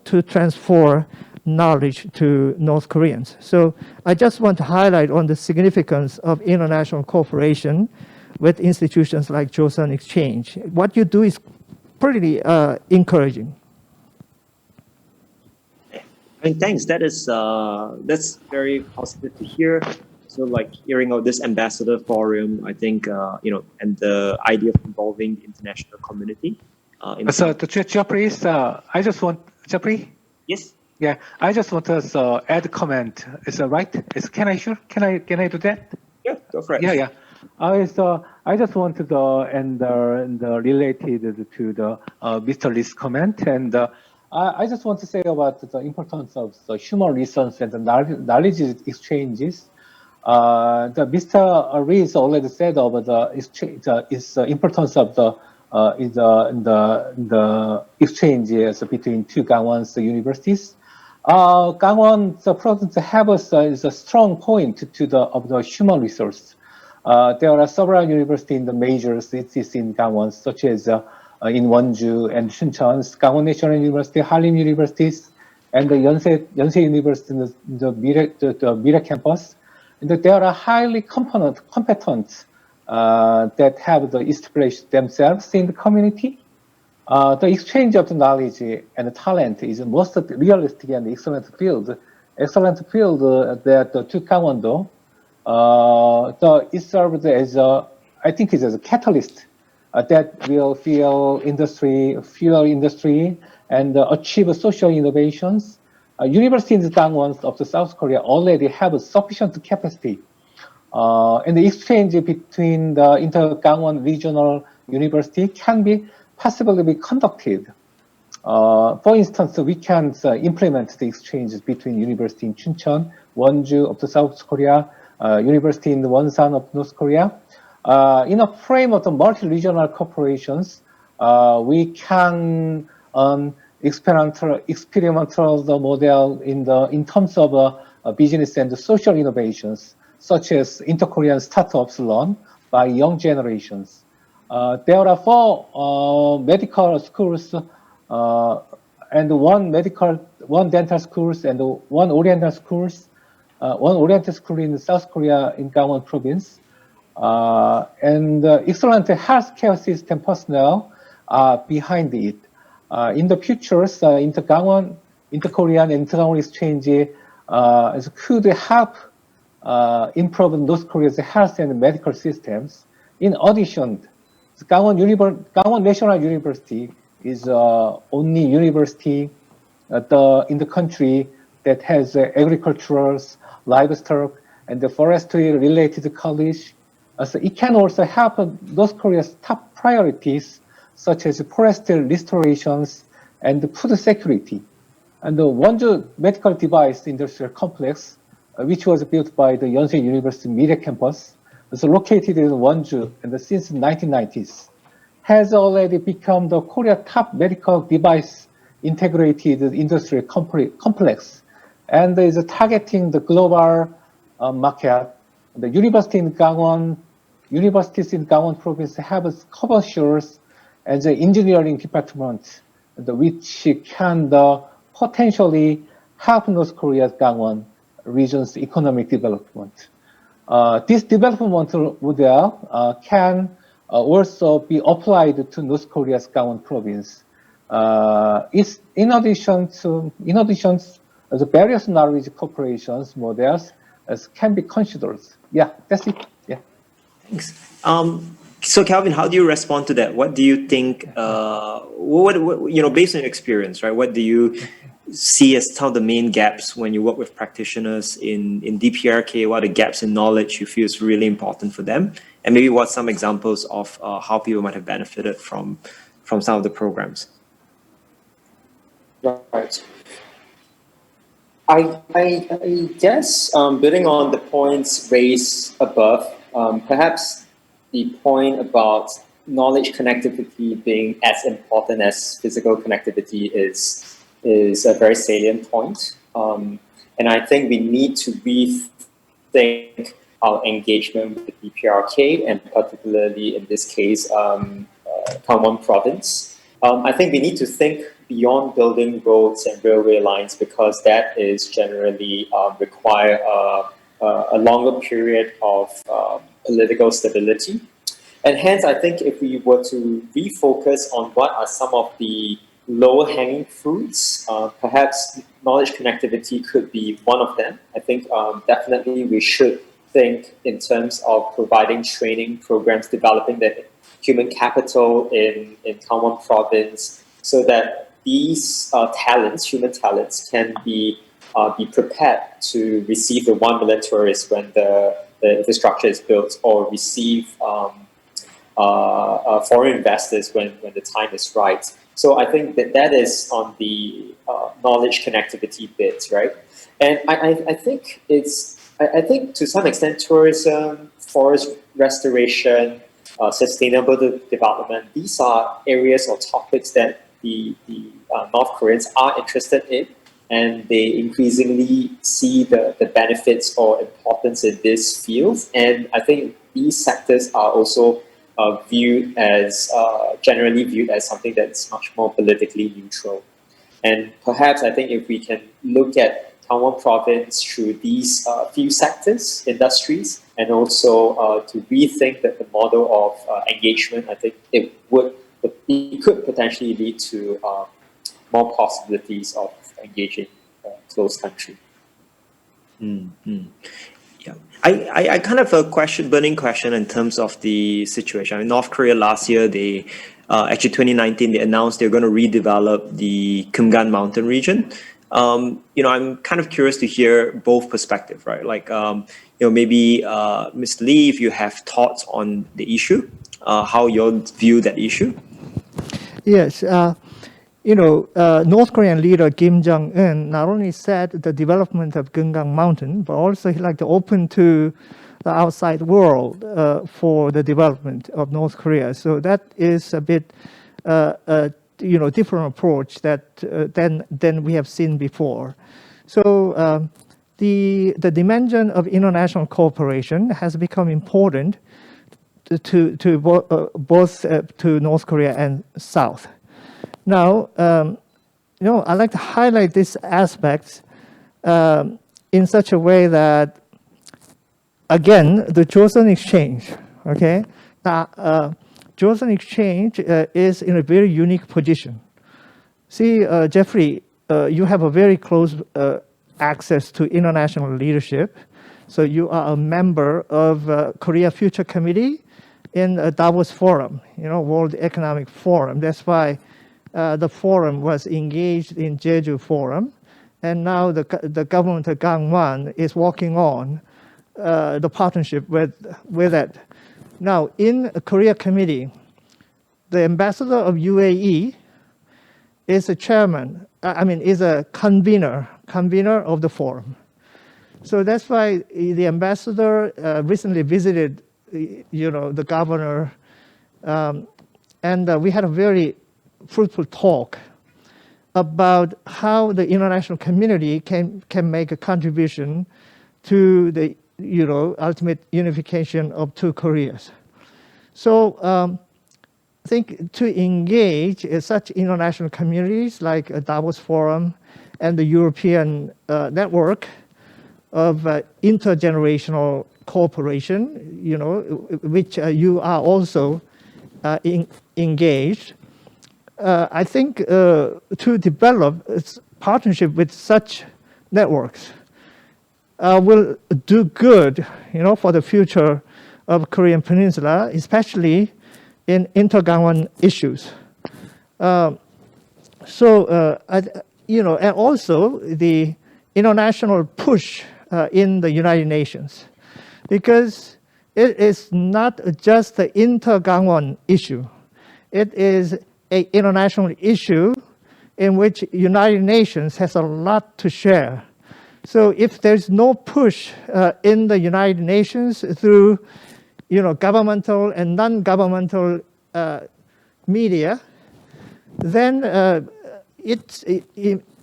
to transform knowledge to North Koreans. So I just want to highlight on the significance of international cooperation with institutions like Joseon Exchange. What you do is pretty encouraging. I mean, thanks. That's very positive to hear. So, like hearing of this ambassador forum, I think and the idea of involving the international community. So, Jeffrey, I just want Jeffrey. Yes. Yeah, I just want to add a comment. Is that right? Can I do that? Yeah, go for it. Yeah. I just wanted and related to the Mr. Lee's comment, and I just want to say about the importance of the human resource and the knowledge exchanges. The Mr. Rees already said about the exchange, importance of the exchanges between two Gangwon universities. Gangwon province has a strong point of the human resource. There are several universities in the major cities in Gangwon, such as in Wonju and Chuncheon, Gangwon National University, Hallym Universities, and the Yonsei University in the Mira campus. And they are highly competent that have established themselves in the community. The exchange of the knowledge and the talent is the most realistic and excellent field that to Gangwon it served as I think it's as a catalyst that will fuel industry and achieve social innovations. Universities in Gangwon of the South Korea already have a sufficient capacity. And the exchange between the inter-Gangwon regional university can possibly be conducted. For instance, we can implement the exchanges between university in Chuncheon, Wonju of the South Korea, university in Wonsan of North Korea. In a frame of the multi-regional corporations, we can experimental the model in terms of business and social innovations, such as inter-Korean startups run by young generations. There are 4 medical schools and one dental schools and one oriental school in South Korea in Gangwon province. And excellent healthcare system personnel behind it. In the future, inter-Korean and inter-Gangwon exchange could help improve North Korea's health and medical systems. In addition, Gangwon National University is only university in the country that has agricultural, livestock, and the forestry-related college. So it can also help North Korea's top priorities, such as forest restorations and food security. And the Wonju Medical Device Industrial Complex, which was built by the Yonsei University Media Campus, is located in Wonju and since the 1990s, has already become the Korea top medical device integrated industrial complex, and is targeting the global market. The universities in Gangwon province have commercials as an engineering department, which can potentially help North Korea's Gangwon region's economic development. This development model can also be applied to North Korea's Gangwon province. It's in addition, the various knowledge corporations models can be considered. Yeah, that's it. Yeah. Thanks. So Calvin, how do you respond to that? What do you think? Based on your experience, right? What do you see as some of the main gaps when you work with practitioners in DPRK? What are the gaps in knowledge you feel is really important for them? And maybe what some examples of how people might have benefited from some of the programs? Right. I guess building on the points raised above, perhaps the point about knowledge connectivity being as important as physical connectivity is a very salient point. And I think we need to rethink our engagement with the DPRK, and particularly in this case, Gangwon province. I think we need to think beyond building roads and railway lines, because that is generally require a longer period of political stability. And hence, I think if we were to refocus on what are some of the lower-hanging fruits, perhaps knowledge connectivity could be one of them. I think definitely we should think in terms of providing training programs, developing the human capital in Gangwon province, so that these human talents, can be prepared to receive the 1 million tourists when the infrastructure is built, or receive foreign investors when the time is right. So I think that is on the knowledge connectivity bit, right? And I think I think to some extent tourism, forest restoration, sustainable development, these are areas or topics that the North Koreans are interested in, and they increasingly see the benefits or importance in this field. And I think these sectors are also generally viewed as something that's much more politically neutral. And perhaps I think if we can look at Gangwon province through these few sectors, industries, and also to rethink the model of engagement, I think it could potentially lead to more possibilities of engaging a close country. Mm-hmm. Yeah, I kind of a burning question in terms of the situation. In North Korea last year, they actually 2019, they announced they're going to redevelop the Kumgan mountain region. I'm kind of curious to hear both perspectives, right? Like, maybe Ms. Lee, if you have thoughts on the issue, how you view that issue. Yes, North Korean leader Kim Jong-un not only said the development of Kumgang Mountain, but also he like to open to the outside world for the development of North Korea. So that is a bit, different approach that than we have seen before. So the dimension of international cooperation has become important to both to North Korea and South. Now, I'd like to highlight this aspect in such a way that, again, the Joseon Exchange, okay? Now, Joseon Exchange is in a very unique position. See, Jeffrey, you have a very close access to international leadership. So you are a member of Korea Future Committee in Davos Forum, World Economic Forum. That's why the forum was engaged in Jeju Forum, and now the government of Gangwon is working on the partnership with it. Now, in Korea Committee, the ambassador of UAE is a chairman. Is a convener of the forum. So that's why the ambassador recently visited, the governor, and we had a very fruitful talk about how the international community can make a contribution to the ultimate unification of two Koreas. So I think to engage in such international communities like Davos Forum and the European network of intergenerational cooperation, which you are also engaged. I think to develop a partnership with such networks will do good, for the future of Korean Peninsula, especially in inter-Gangwon issues. And also the international push in the United Nations, because it is not just the inter-Gangwon issue. It is an international issue in which United Nations has a lot to share. So if there's no push in the United Nations through, governmental and non-governmental media, then it's,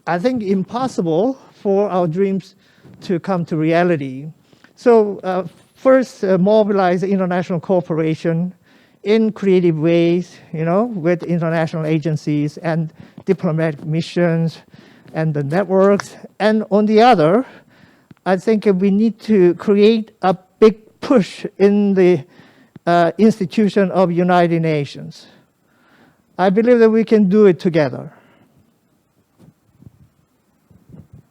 I think, impossible for our dreams to come to reality. So first, mobilize international cooperation in creative ways, with international agencies and diplomatic missions and the networks. And on the other, I think we need to create a big push in the institution of United Nations. I believe that we can do it together.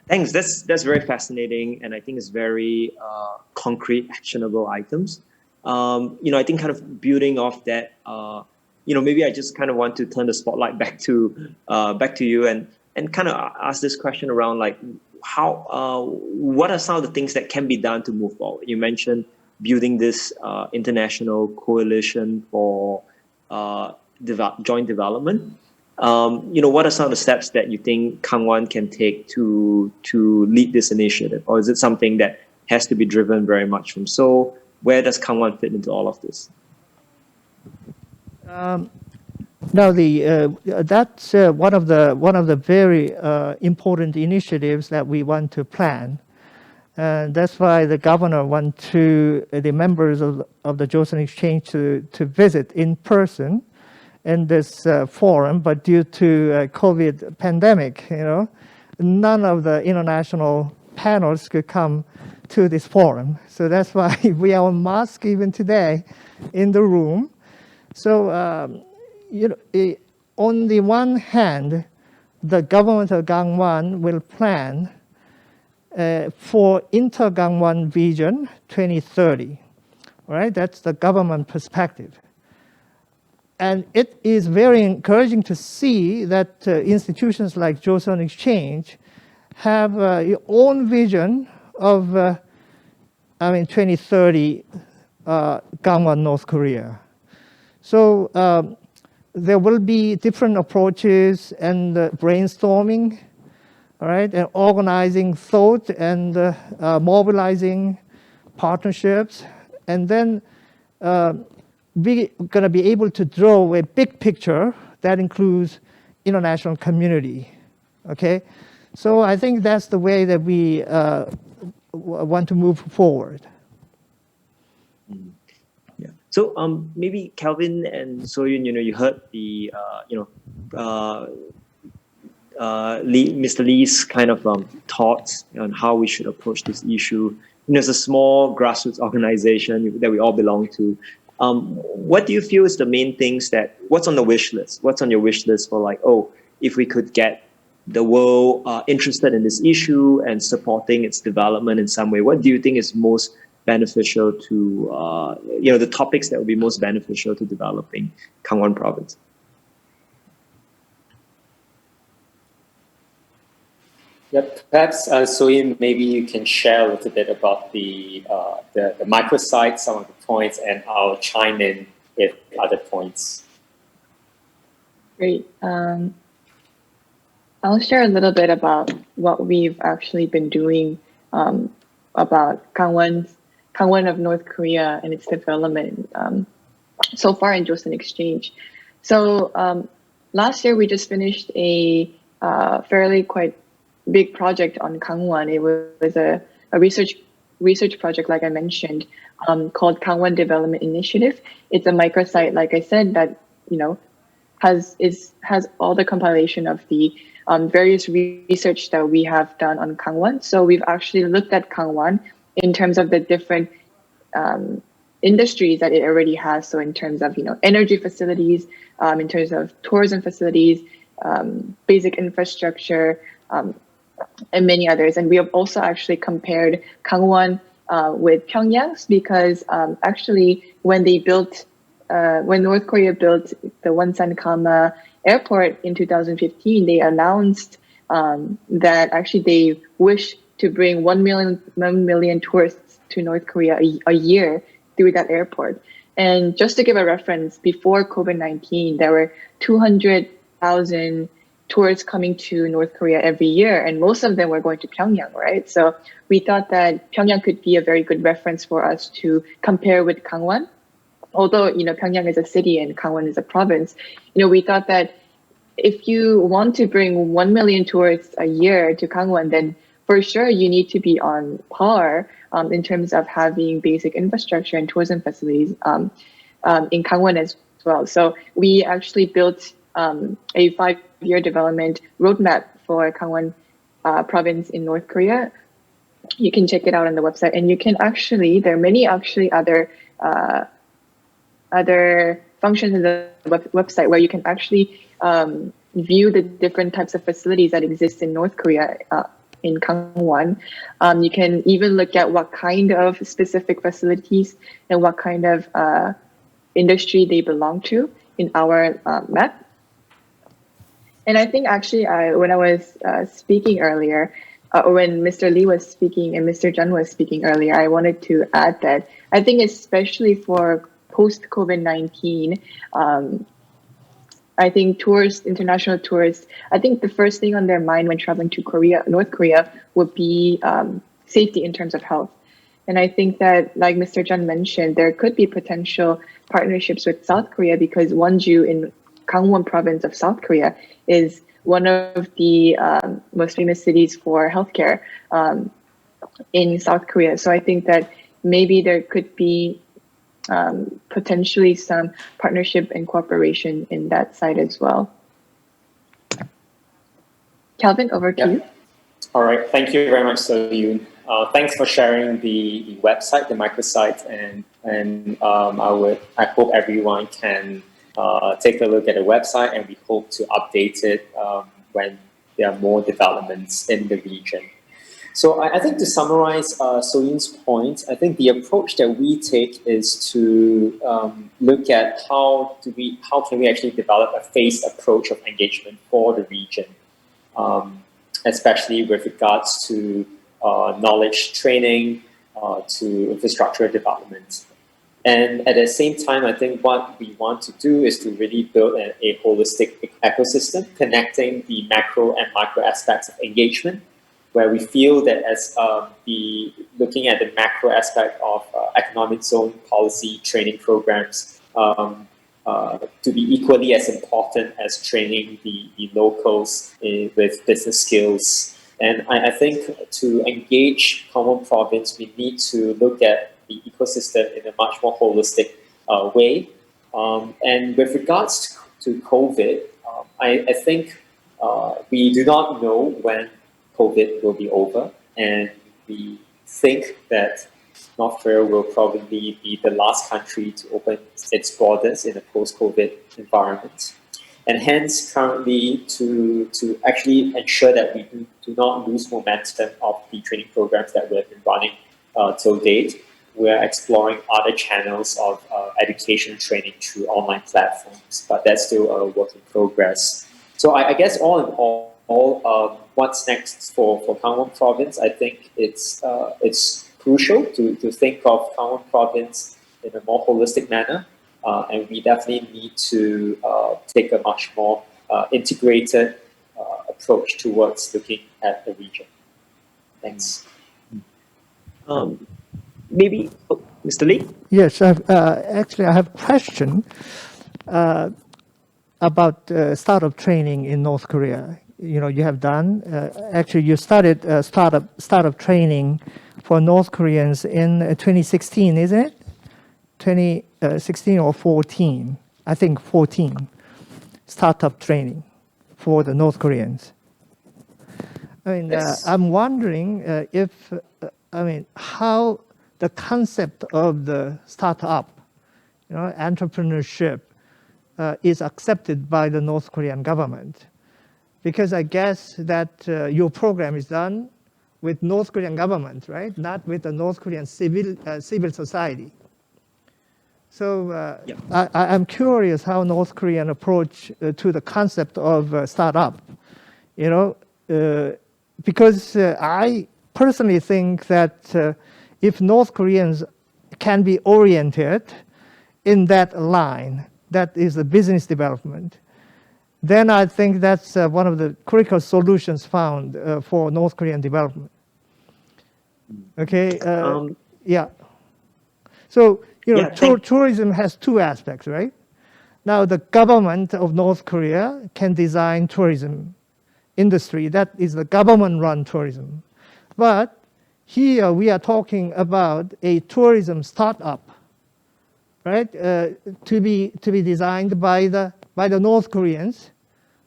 Thanks. That's very fascinating, and I think it's very concrete, actionable items. I think kind of building off that, maybe I just kind of want to turn the spotlight back to you and kind of ask this question around like what are some of the things that can be done to move forward? You mentioned building this international coalition for joint development. What are some of the steps that you think Gangwon can take to lead this initiative? Or is it something that has to be driven very much from Seoul? Where does Gangwon fit into all of this? Now, that's one of the very important initiatives that we want to plan. And that's why the governor wants the members of the Joseon Exchange to visit in person in this forum, but due to COVID pandemic, none of the international panels could come to this forum. So that's why we are on mask even today in the room. So, on the one hand, the government of Gangwon will plan for Inter-Gangwon Vision 2030, right? That's the government perspective. And it is very encouraging to see that institutions like Joseon Exchange have your own vision of, 2030 Gangwon, North Korea. So there will be different approaches and brainstorming, all right, and organizing thought and mobilizing partnerships, and then we're going to be able to draw a big picture that includes international community, okay? So I think that's the way that we want to move forward. Yeah. So maybe Calvin and Soyun, you heard the Mr. Lee's kind of thoughts on how we should approach this issue. It's a small grassroots organization that we all belong to. What do you feel is the main things what's on the wish list? What's on your wish list for if we could get the world interested in this issue and supporting its development in some way? What do you think is most beneficial to, the topics that would be most beneficial to developing Gangwon province? Yep, perhaps Soyin, maybe you can share a little bit about the microsite, some of the points, and I'll chime in with other points. Great. I'll share a little bit about what we've actually been doing about Gangwon of North Korea and its development so far in Joseon Exchange. So last year we just finished a fairly quite big project on Gangwon. It was a research project, like I mentioned, called Gangwon Development Initiative. It's a microsite, like I said, that has all the compilation of the various research that we have done on Gangwon. So we've actually looked at Gangwon in terms of the different industries that it already has. So in terms of energy facilities, in terms of tourism facilities, basic infrastructure, and many others. And we have also actually compared Gangwon with Pyongyang's, because actually when North Korea built the Wonsan-Gama airport in 2015, they announced that actually they wish to bring 1 million tourists to North Korea a year through that airport. And just to give a reference, before COVID-19, there were 200,000 tourists coming to North Korea every year, and most of them were going to Pyongyang, right? So we thought that Pyongyang could be a very good reference for us to compare with Gangwon. Although, Pyongyang is a city and Gangwon is a province, we thought that if you want to bring 1 million tourists a year to Gangwon, then for sure you need to be on par in terms of having basic infrastructure and tourism facilities. in Gangwon as well. So we actually built a 5-year development roadmap for Gangwon province in North Korea. You can check it out on the website, and you can actually, there are many actually other functions in the website where you can actually view the different types of facilities that exist in North Korea in Gangwon. You can even look at what kind of specific facilities and what kind of industry they belong to in our map. And I think actually when I was speaking earlier, or when Mr. Lee was speaking and Mr. Jun was speaking earlier, I wanted to add that I think especially for post-COVID-19, I think international tourists, I think the first thing on their mind when traveling to North Korea would be safety in terms of health. And I think that, like Mr. Jun mentioned, there could be potential partnerships with South Korea because Wonju in Gangwon province of South Korea is one of the most famous cities for healthcare in South Korea. So I think that maybe there could be potentially some partnership and cooperation in that side as well. Calvin, over to you. All right, thank you very much, So-Yoon. Thanks for sharing the website, the microsite, and I hope everyone can take a look at the website, and we hope to update it when there are more developments in the region. So I think to summarize So-Yoon's point, I think the approach that we take is to look at how can we actually develop a phased approach of engagement for the region, especially with regards to knowledge training, to infrastructure development. And at the same time, I think what we want to do is to really build a holistic ecosystem connecting the macro and micro aspects of engagement, where we feel that as looking at the macro aspect of economic zone policy training programs to be equally as important as training the locals with business skills. And I think to engage Gangwon province, we need to look at the ecosystem in a much more holistic way. And with regards to COVID, I think we do not know when COVID will be over, and we think that North Korea will probably be the last country to open its borders in a post-COVID environment. And hence, currently, to actually ensure that we do not lose momentum of the training programs that we have been running till date, we're exploring other channels of education training through online platforms, but that's still a work in progress. So I guess all in all, what's next for Gangwon province? I think it's crucial to think of Gangwon province in a more holistic manner, and we definitely need to take a much more integrated approach towards looking at the region. Thanks. Maybe, Mr. Lee? Yes, actually, I have a question about startup training in North Korea. You know, you have done, actually, you started startup training for North Koreans in 2016, isn't it? 2016 or 14, I think 14, startup training for the North Koreans. I mean, Yes. I'm wondering how the concept of the startup, entrepreneurship, is accepted by the North Korean government. Because I guess that your program is done with North Korean government, right? Not with the North Korean civil society. So I'm curious how North Korean approach to the concept of startup, because I personally think that if North Koreans can be oriented in that line, that is the business development, then I think that's one of the critical solutions found for North Korean development. Okay, yeah. So, tourism has two aspects, right? Now, the government of North Korea can design tourism industry. That is the government-run tourism. But here we are talking about a tourism startup right? To be designed by the North Koreans,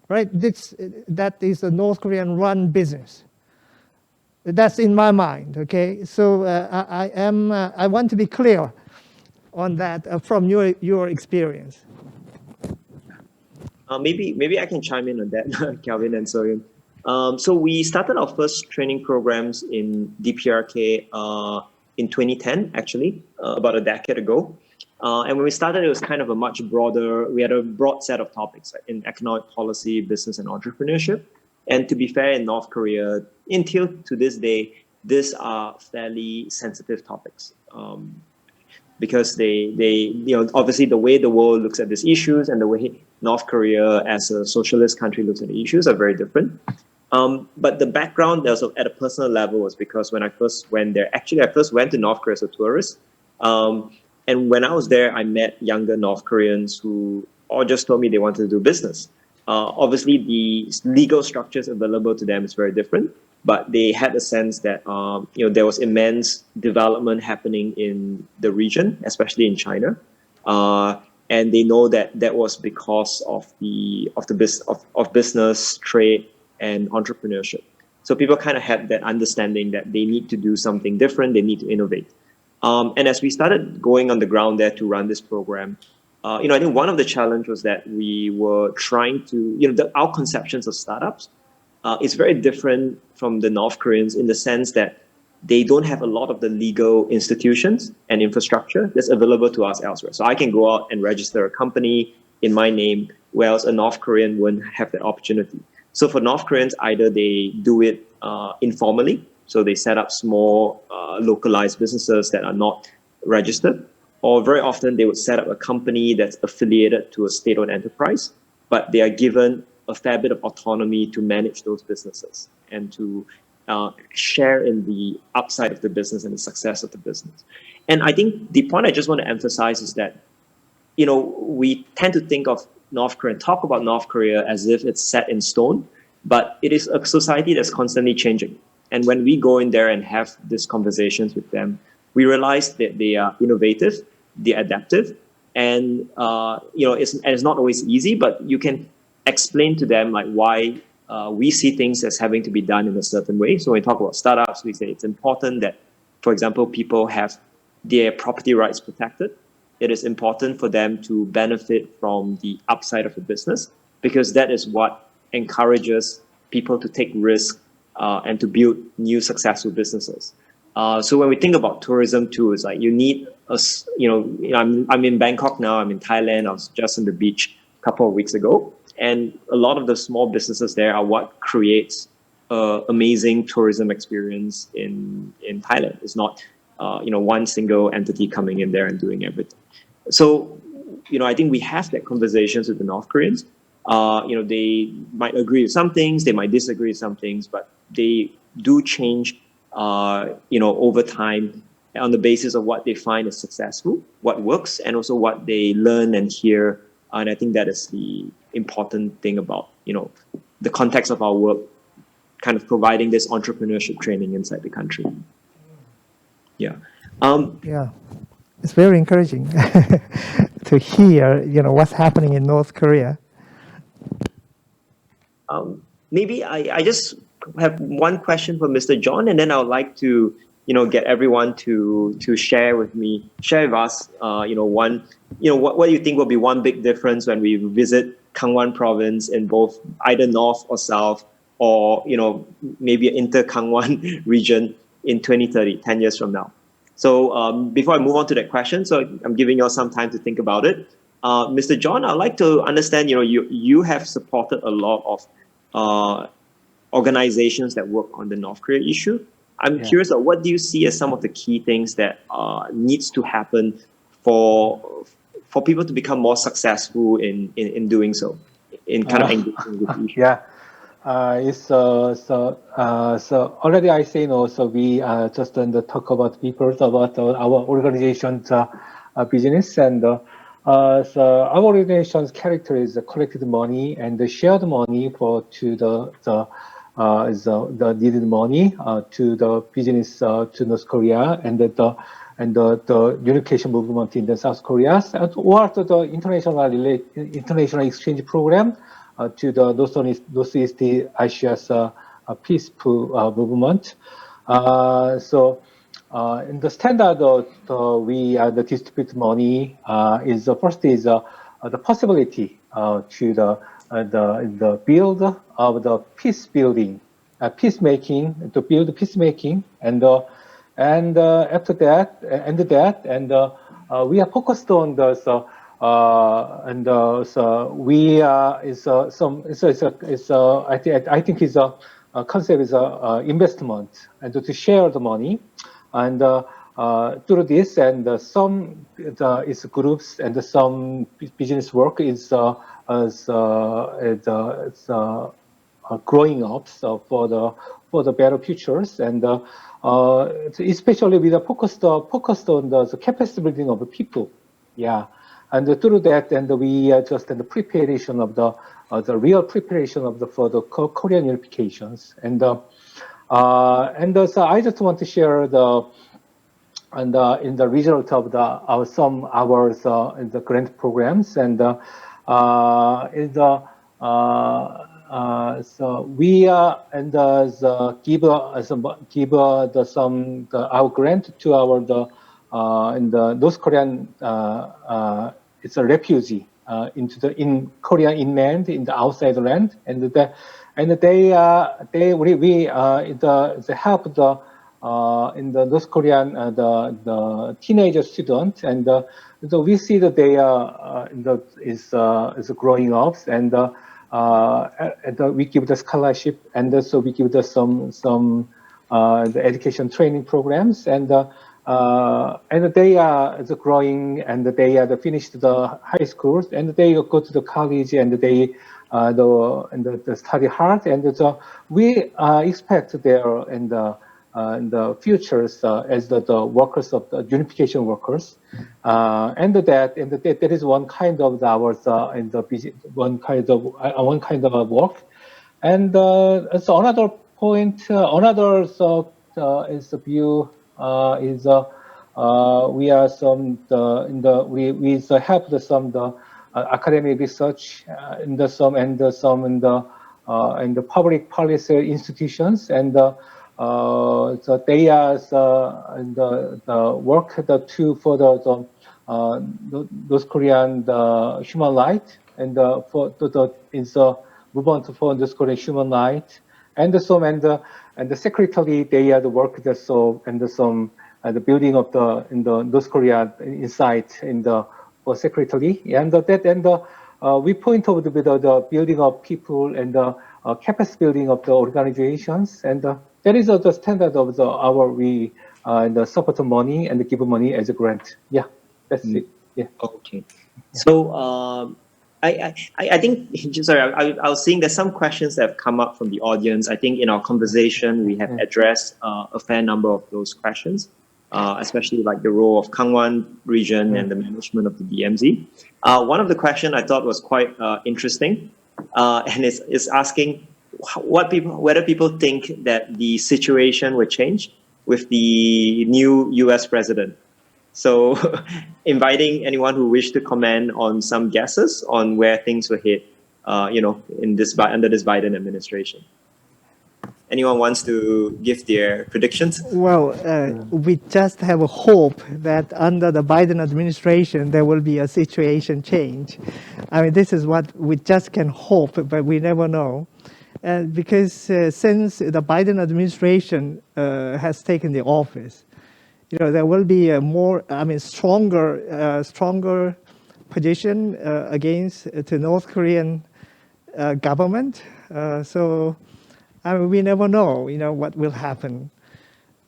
right? That is a North Korean run business. That's in my mind. Okay, so I want to be clear on that from your experience. Maybe I can chime in on that, Calvin and Soyun. So we started our first training programs in DPRK in 2010, actually, about a decade ago. And when we started, it was kind of a much broader, we had a broad set of topics like in economic policy, business, and entrepreneurship. And to be fair, in North Korea, until to this day, these are fairly sensitive topics. Because obviously the way the world looks at these issues and the way North Korea as a socialist country looks at the issues are very different. But the background also at a personal level was because when I first went there, actually I first went to North Korea as a tourist. And when I was there, I met younger North Koreans who all just told me they wanted to do business. Obviously, the legal structures available to them is very different, but they had a sense that there was immense development happening in the region, especially in China, and they know that that was because of business, trade, and entrepreneurship. So people kind of had that understanding that they need to do something different, they need to innovate. And as we started going on the ground there to run this program, I think one of the challenges was that we were trying to, our conceptions of startups is very different from the North Koreans in the sense that they don't have a lot of the legal institutions and infrastructure that's available to us elsewhere. So I can go out and register a company in my name, whereas a North Korean wouldn't have that opportunity. So for North Koreans, either they do it informally, so they set up small localized businesses that are not registered, or very often they would set up a company that's affiliated to a state-owned enterprise, but they are given a fair bit of autonomy to manage those businesses and to share in the upside of the business and the success of the business. And I think the point I just want to emphasize is that, we tend to think of North Korea, talk about North Korea as if it's set in stone, but it is a society that's constantly changing. And when we go in there and have these conversations with them, we realize that they are innovative, they're adaptive, and it's not always easy, but you can explain to them like why we see things as having to be done in a certain way. So when we talk about startups, we say it's important that, for example, people have their property rights protected. It is important for them to benefit from the upside of the business because that is what encourages people to take risks and to build new successful businesses. So when we think about tourism too, it's like you need I'm in Bangkok now, I'm in Thailand, I was just on the beach a couple of weeks ago. And a lot of the small businesses there are what creates amazing tourism experience in Thailand. It's not one single entity coming in there and doing everything. So I think we have that conversations with the North Koreans. They might agree with some things, they might disagree with some things, but they do change over time on the basis of what they find is successful, what works, and also what they learn and hear. And I think that is the important thing about, the context of our work, kind of providing this entrepreneurship training inside the country. Yeah. Yeah, it's very encouraging to hear, what's happening in North Korea. Maybe I just have one question for Mr. John, and then I would like to, get everyone to share with us, what do you think will be one big difference when we visit Gangwon province in both either north or south, or, maybe an inter-Gangwon region in 2030, 10 years from now. So before I move on to that question, so I'm giving you all some time to think about it. Mr. John, I'd like to understand, you have supported a lot of organizations that work on the North Korea issue. I'm curious, what do you see as some of the key things that needs to happen for people to become more successful in doing so, in kind of engaging with the issue? Yeah. So already I say no. So we just talk about people, about our organization's business, and so our organization's character is collected money and the shared money to the needed money to the business to North Korea, and that the unification movement in the South Korea, or the international exchange program to the Northeast Asia's peaceful movement. So in the standard, we the distribute money is first is the possibility to the build of the peace building, peacemaking, to build peacemaking, and after that, we are focused on the so we I think is a concept is investment and to share the money, and through this and some is groups and some business work is growing up for the better futures, and especially with a focused on the capacity building of the people. Yeah, and through that, and we just in the preparation of the real preparation of for the Korean unifications, and so I just want to share the in the result of our some hours in the grant programs, and so we give our grant to our in the North Korean it's a refugee in Korea inland in the outside land, and they help in the North Korean the teenager student, and so we see that they is growing up, and we give the scholarship, and so we give the some the education training programs, and they are growing, and they are finished the high schools, and they go to the college, and they study hard, and so we expect there in the futures as the workers of the unification workers, and that is one kind of ours in the one kind of work, and so another point, another is the view is we are some we help the academic research in the some in the public policy institutions, and so they are the work for those Korean human rights, and for is movement for those Korean human rights, and the secretary they are the work that the building of in the North Korea inside in the secretary, and we point over the building of people and the capacity building of the organizations, and that is the standard of our the support money and give money as a grant. Yeah, that's it. Yeah. Okay. So I think, sorry, I was seeing there's some questions that have come up from the audience. I think in our conversation we have addressed a fair number of those questions, especially like the role of Gangwon region and the management of the DMZ. One of the questions I thought was quite interesting, and is asking whether people think that the situation will change with the new US president. So inviting anyone who wished to comment on some guesses on where things will head, in this under this Biden administration. Anyone wants to give their predictions? Well, we just have a hope that under the Biden administration, there will be a situation change. I mean, this is what we just can hope, but we never know. Because since the Biden administration has taken the office, there will be a more, stronger position against the North Korean government. So, we never know, what will happen.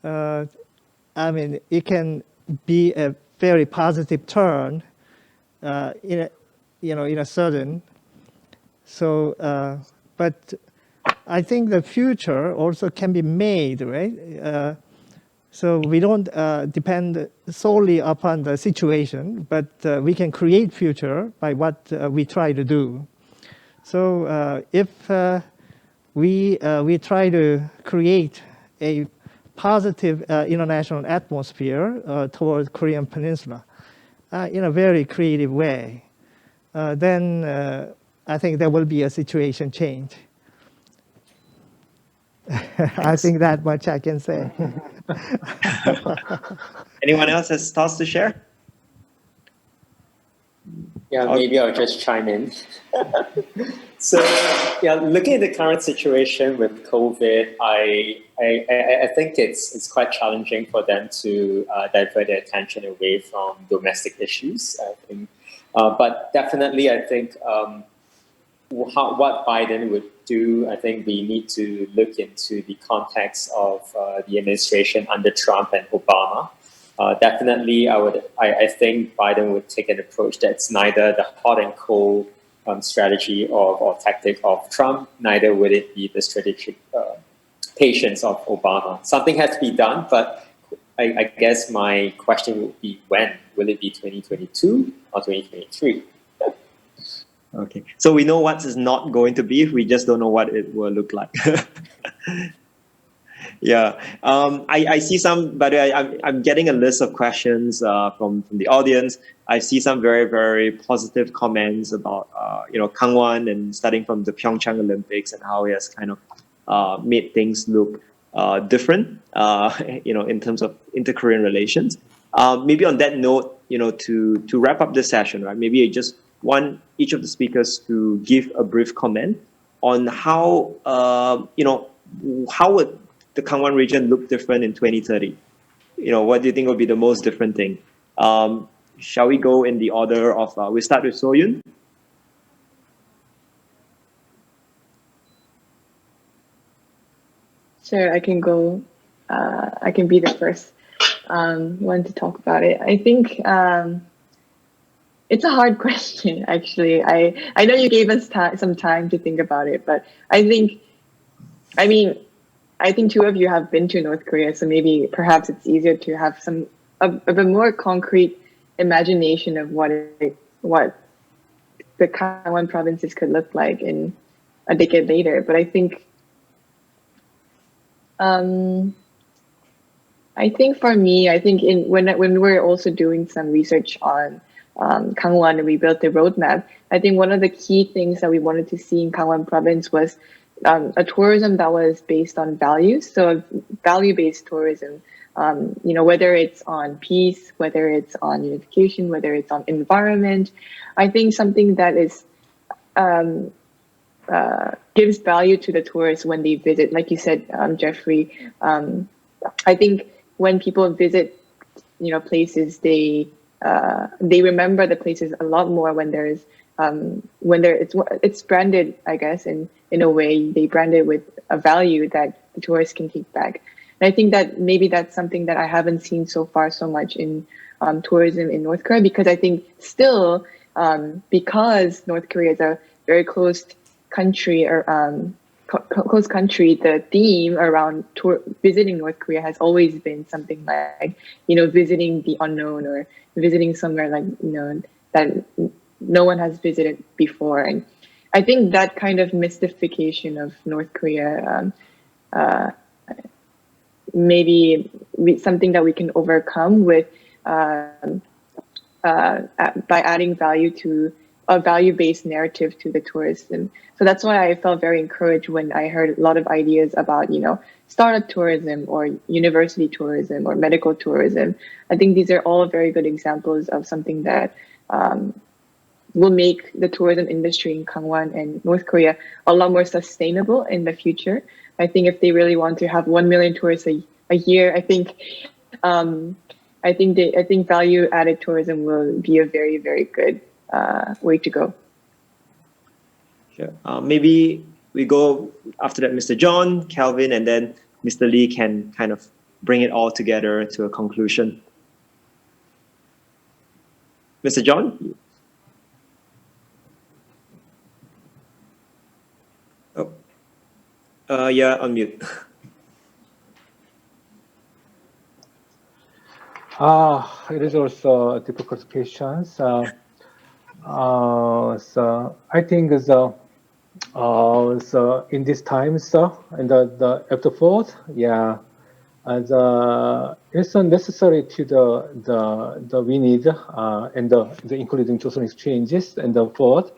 It can be a very positive turn in a sudden. So, but I think the future also can be made, right? So we don't depend solely upon the situation, but we can create future by what we try to do. So if we try to create a positive international atmosphere towards Korean Peninsula in a very creative way, then I think there will be a situation change. I think that much I can say. Anyone else has thoughts to share? Yeah, maybe I'll just chime in. So, yeah, looking at the current situation with COVID, I think it's quite challenging for them to divert their attention away from domestic issues. I think, but definitely, I think what Biden would do, I think we need to look into the context of the administration under Trump and Obama. Definitely, I think Biden would take an approach that's neither the hot and cold strategy or tactic of Trump, neither would it be the strategic patience of Obama. Something has to be done, but I guess my question would be when? Will it be 2022 or 2023? Okay, so we know what is not going to be. We just don't know what it will look like. Yeah, I see some, but I'm getting a list of questions from the audience. I see some very, very positive comments about Gangwon and starting from the Pyeongchang Olympics and how it has kind of made things look different, in terms of inter-Korean relations. Maybe on that note, to wrap up this session, right? Maybe I just want each of the speakers to give a brief comment on how how would the Gangwon region look different in 2030? What do you think would be the most different thing? Shall we go in the order of, we start with Soyun? Sure, I can go. I can be the first one to talk about it. I think it's a hard question, actually. I know you gave us some time to think about it, but I think two of you have been to North Korea, so maybe perhaps it's easier to have a bit more concrete imagination of what the Gangwon provinces could look like in a decade later. But I think for me, when we're also doing some research on Gangwon and we built the roadmap, I think one of the key things that we wanted to see in Gangwon province was a tourism that was based on values, so value-based tourism. Whether it's on peace, whether it's on unification, whether it's on environment, I think something that is gives value to the tourists when they visit. Like you said, Jeffrey, I think when people visit, places, they remember the places a lot more when it's branded, I guess, in a way they brand it with a value that the tourists can take back. And I think that maybe that's something that I haven't seen so far so much in tourism in North Korea, because I think still, because North Korea is a very closed country, the theme around visiting North Korea has always been something like, visiting the unknown or visiting somewhere like, that no one has visited before. And I think that kind of mystification of North Korea maybe something that we can overcome with by adding value to a value-based narrative to the tourists. And so that's why I felt very encouraged when I heard a lot of ideas about, startup tourism or university tourism or medical tourism. I think these are all very good examples of something that will make the tourism industry in Gangwon and North Korea a lot more sustainable in the future. I think if they really want to have 1 million tourists a year, I think value-added tourism will be a very, very good way to go. Sure. Maybe we go after that, Mr. John, Calvin, and then Mr. Lee can kind of bring it all together to a conclusion. Mr. John? Yeah, on mute. It is also a difficult question. So I think so in this time, in the after fourth, yeah, It's necessary to the we need and the including Joseon exchanges and the board.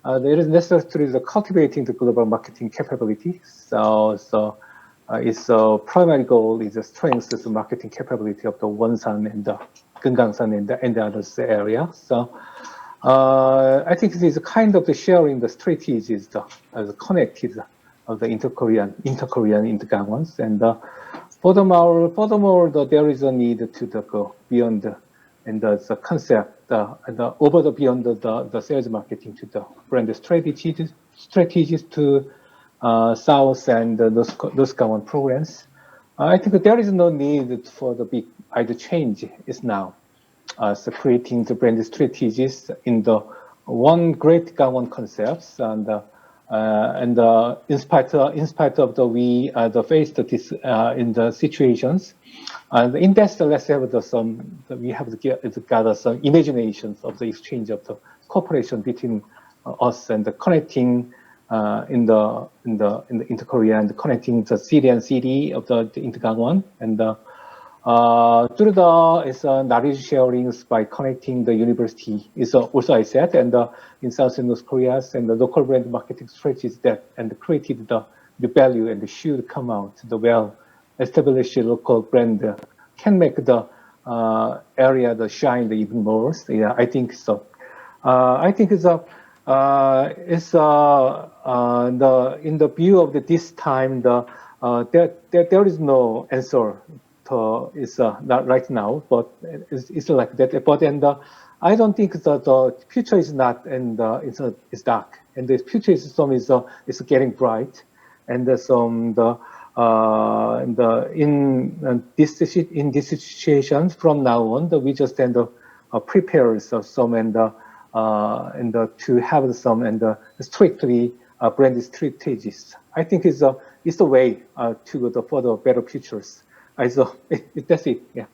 There is necessary the cultivating the global marketing capability. So its primary goal is the strength of the marketing capability of the Wonsan and the Gangsan and the others area. So I think it is kind of the sharing the strategies, the connected of the inter-Korean inter-Gangwons. And furthermore, there is a need to go beyond and the concept and over the beyond the sales marketing to the brand strategies to South and those Gangwon programs. I think there is no need for the big either change is now. So creating the brand strategies in the one great Gangwon concepts and in spite of the faced this in the situations, and in that let's have we have to gather some imaginations of the exchange of the cooperation between us and the connecting in the inter-Korea and connecting the city and city of the inter-Gangwon and through the knowledge sharings by connecting the university is also I said and in South and North Korea and the local brand marketing strategies that and created the value and should come out the well established local brand can make the area the shine even more. Yeah, I think so. I think it's in the view of this time there is no answer. Is not right now, but it's like that. But I don't think that the future is not and it's dark, and the future is getting bright, and in this situation from now on, we just prepare some and to have some and strictly brand strategies. I think it's the way to the for the better futures. That's it. Yeah.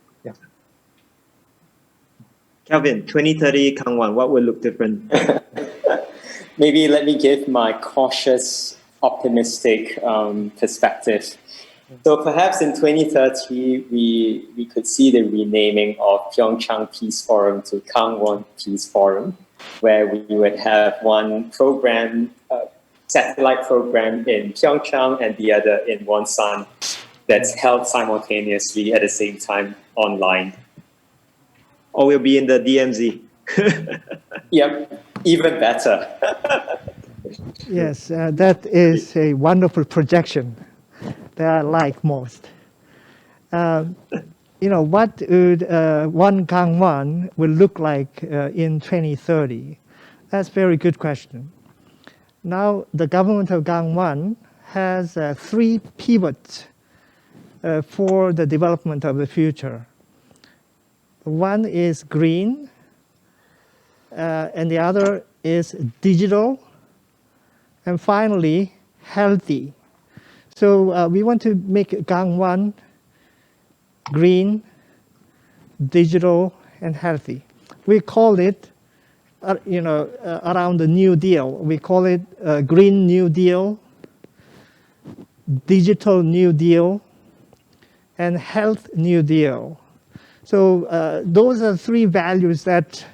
Calvin, 2030 Gangwon, what will look different? Maybe let me give my cautious, optimistic perspective. So perhaps in 2030, we could see the renaming of Pyeongchang Peace Forum to Gangwon Peace Forum, where we would have one program, satellite program in Pyeongchang and the other in Wonsan, that's held simultaneously at the same time online. Or we'll be in the DMZ. Yep, even better. Yes, that is a wonderful projection that I like most. What would one Gangwon will look like in 2030? That's a very good question. Now, the government of Gangwon has 3 pivots for the development of the future. One is green, and the other is digital, and finally, healthy. So we want to make Gangwon green, digital, and healthy. We call it, around the New Deal, we call it Green New Deal, Digital New Deal, and Health New Deal. So those are 3 values that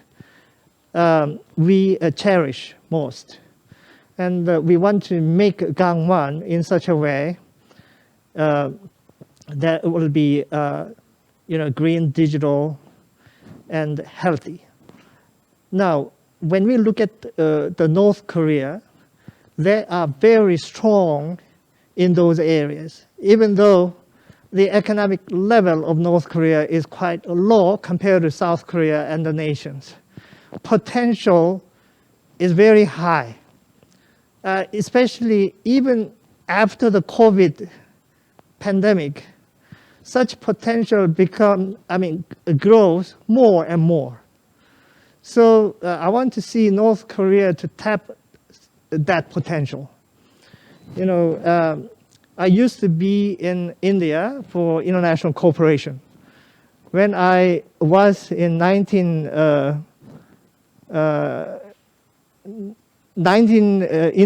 we cherish most. And we want to make Gangwon in such a way that it will be green, digital, and healthy. Now, when we look at the North Korea, they are very strong in those areas, even though the economic level of North Korea is quite low compared to South Korea and the nations. Potential is very high, especially even after the COVID pandemic. Such potential grows more and more. So I want to see North Korea to tap that potential. I used to be in India for international cooperation. When I was in in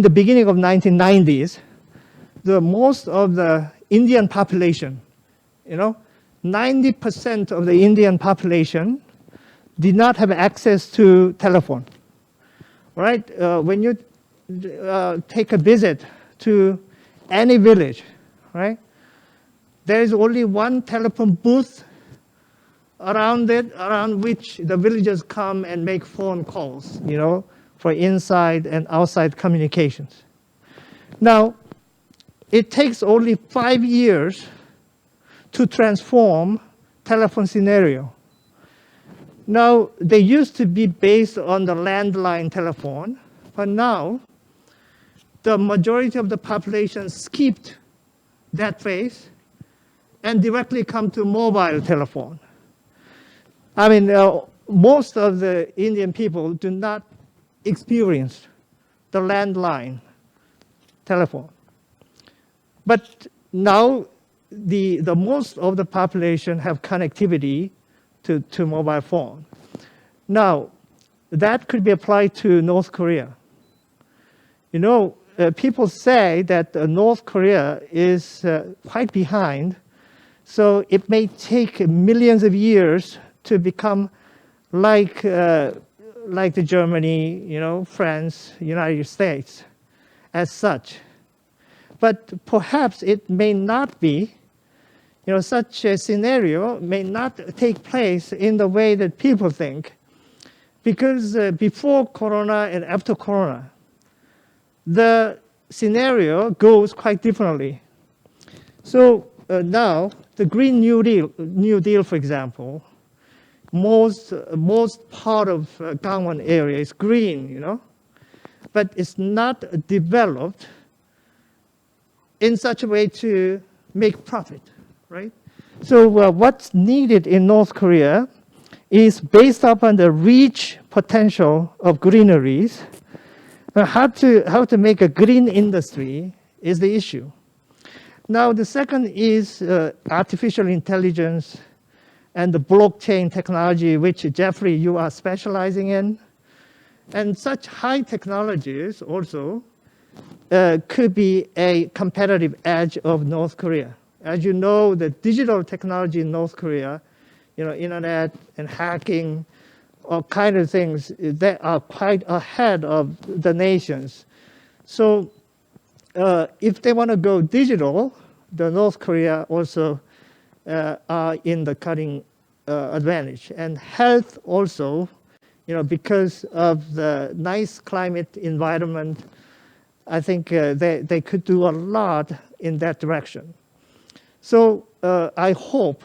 the beginning of 1990s, most of the Indian population 90% of the Indian population did not have access to telephone, right? When you take a visit to any village, right? There is only one telephone booth around which the villagers come and make phone calls, for inside and outside communications. Now, it takes only 5 years to transform telephone scenario. Now, they used to be based on the landline telephone, but now the majority of the population skipped that phase and directly come to mobile telephone. I mean, most of the Indian people do not experience the landline telephone. But now the most of the population have connectivity to mobile phone. Now, that could be applied to North Korea. People say that North Korea is quite behind, so it may take millions of years to become like the Germany, France, United States, as such. But perhaps it may not be. Such a scenario may not take place in the way that people think, because before Corona and after Corona, the scenario goes quite differently. So now, the Green New Deal, for example, most part of Gangwon area is green, but it's not developed in such a way to make profit, right? So what's needed in North Korea is based upon the rich potential of greeneries. How to make a green industry is the issue. Now, the second is artificial intelligence and the blockchain technology, which, Jeffrey, you are specializing in. And such high technologies also could be a competitive edge of North Korea. As you know, the digital technology in North Korea, internet and hacking, all kind of things, they are quite ahead of the nations. So if they want to go digital, the North Korea also are in the cutting advantage. And health also, because of the nice climate environment, I think they could do a lot in that direction. So I hope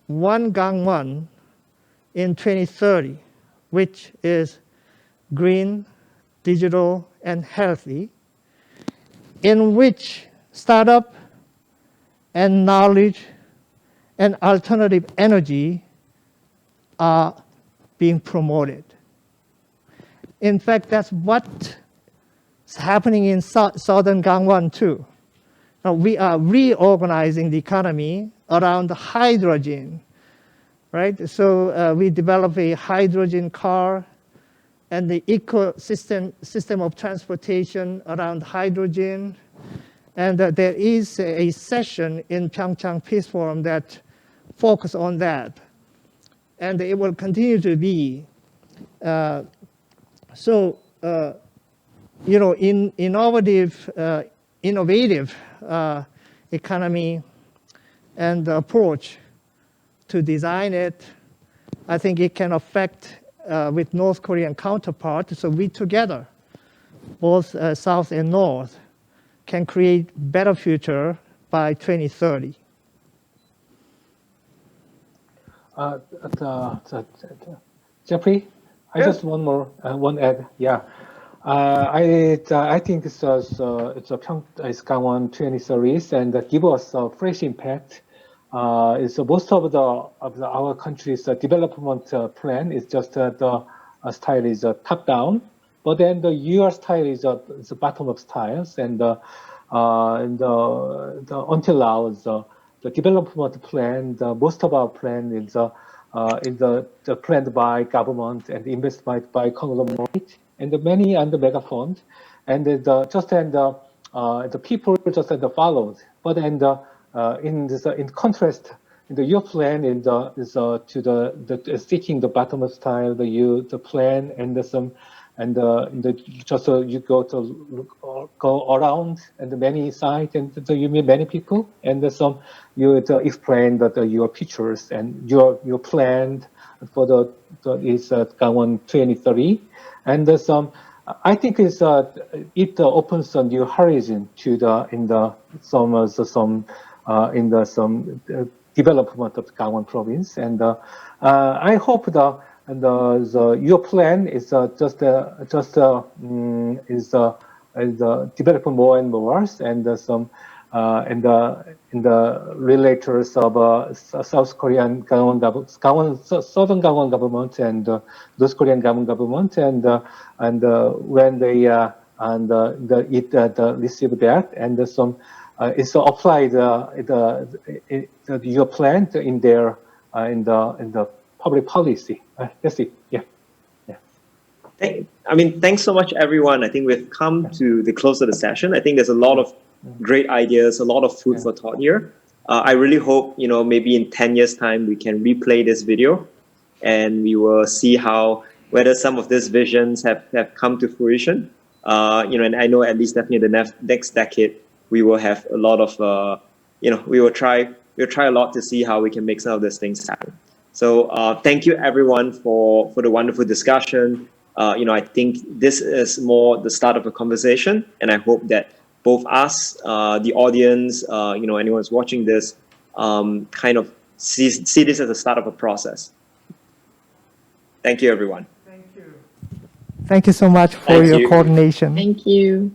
one Gangwon in 2030, which is green, digital, and healthy, in which startup and knowledge and alternative energy are being promoted. In fact, that's what's happening in southern Gangwon too. Now, we are reorganizing the economy around hydrogen, right? So we develop a hydrogen car and the system of transportation around hydrogen. And there is a session in Pyeongchang Peace Forum that focus on that. And it will continue to be. Innovative economy and approach to design it, I think it can affect with North Korean counterpart. So we together, both South and North, can create better future by 2030. Jeffrey, I just one add. Yeah, I think it's Gangwon 2030 and give us a fresh impact. It's most of our country's development plan is just the style is top down, but then the your style is bottom up styles, and until now the development plan, most of our plan is planned by government and invested by conglomerate and many and the mega fund, and the people just followed. But in contrast, your plan is to the seeking the bottom style, the plan and just you go around and many sites and you meet many people and you explain that your pictures and your plan for the is Gangwon 2030 and I think it opens a new horizon to some development of the Gangwon province, and I hope your plan is developing more and more, and some in the relators of South Korean Southern Gangwon government and North Korean government, and when they receive that, and it's applied your plan in their in the public policy. That's it. Yeah. Thanks so much, everyone. I think we've come to the close of the session. I think there's a lot of great ideas, a lot of food for thought here. I really hope, maybe in 10 years' time, we can replay this video and we will see whether some of these visions have come to fruition. And I know at least definitely the next decade, we will have a lot of, we'll try a lot to see how we can make some of these things happen. So thank you, everyone, for the wonderful discussion. I think this is more the start of a conversation, and I hope that both us, the audience, anyone who's watching this, kind of see this as the start of a process. Thank you, everyone. Thank you so much for your coordination. Thank you.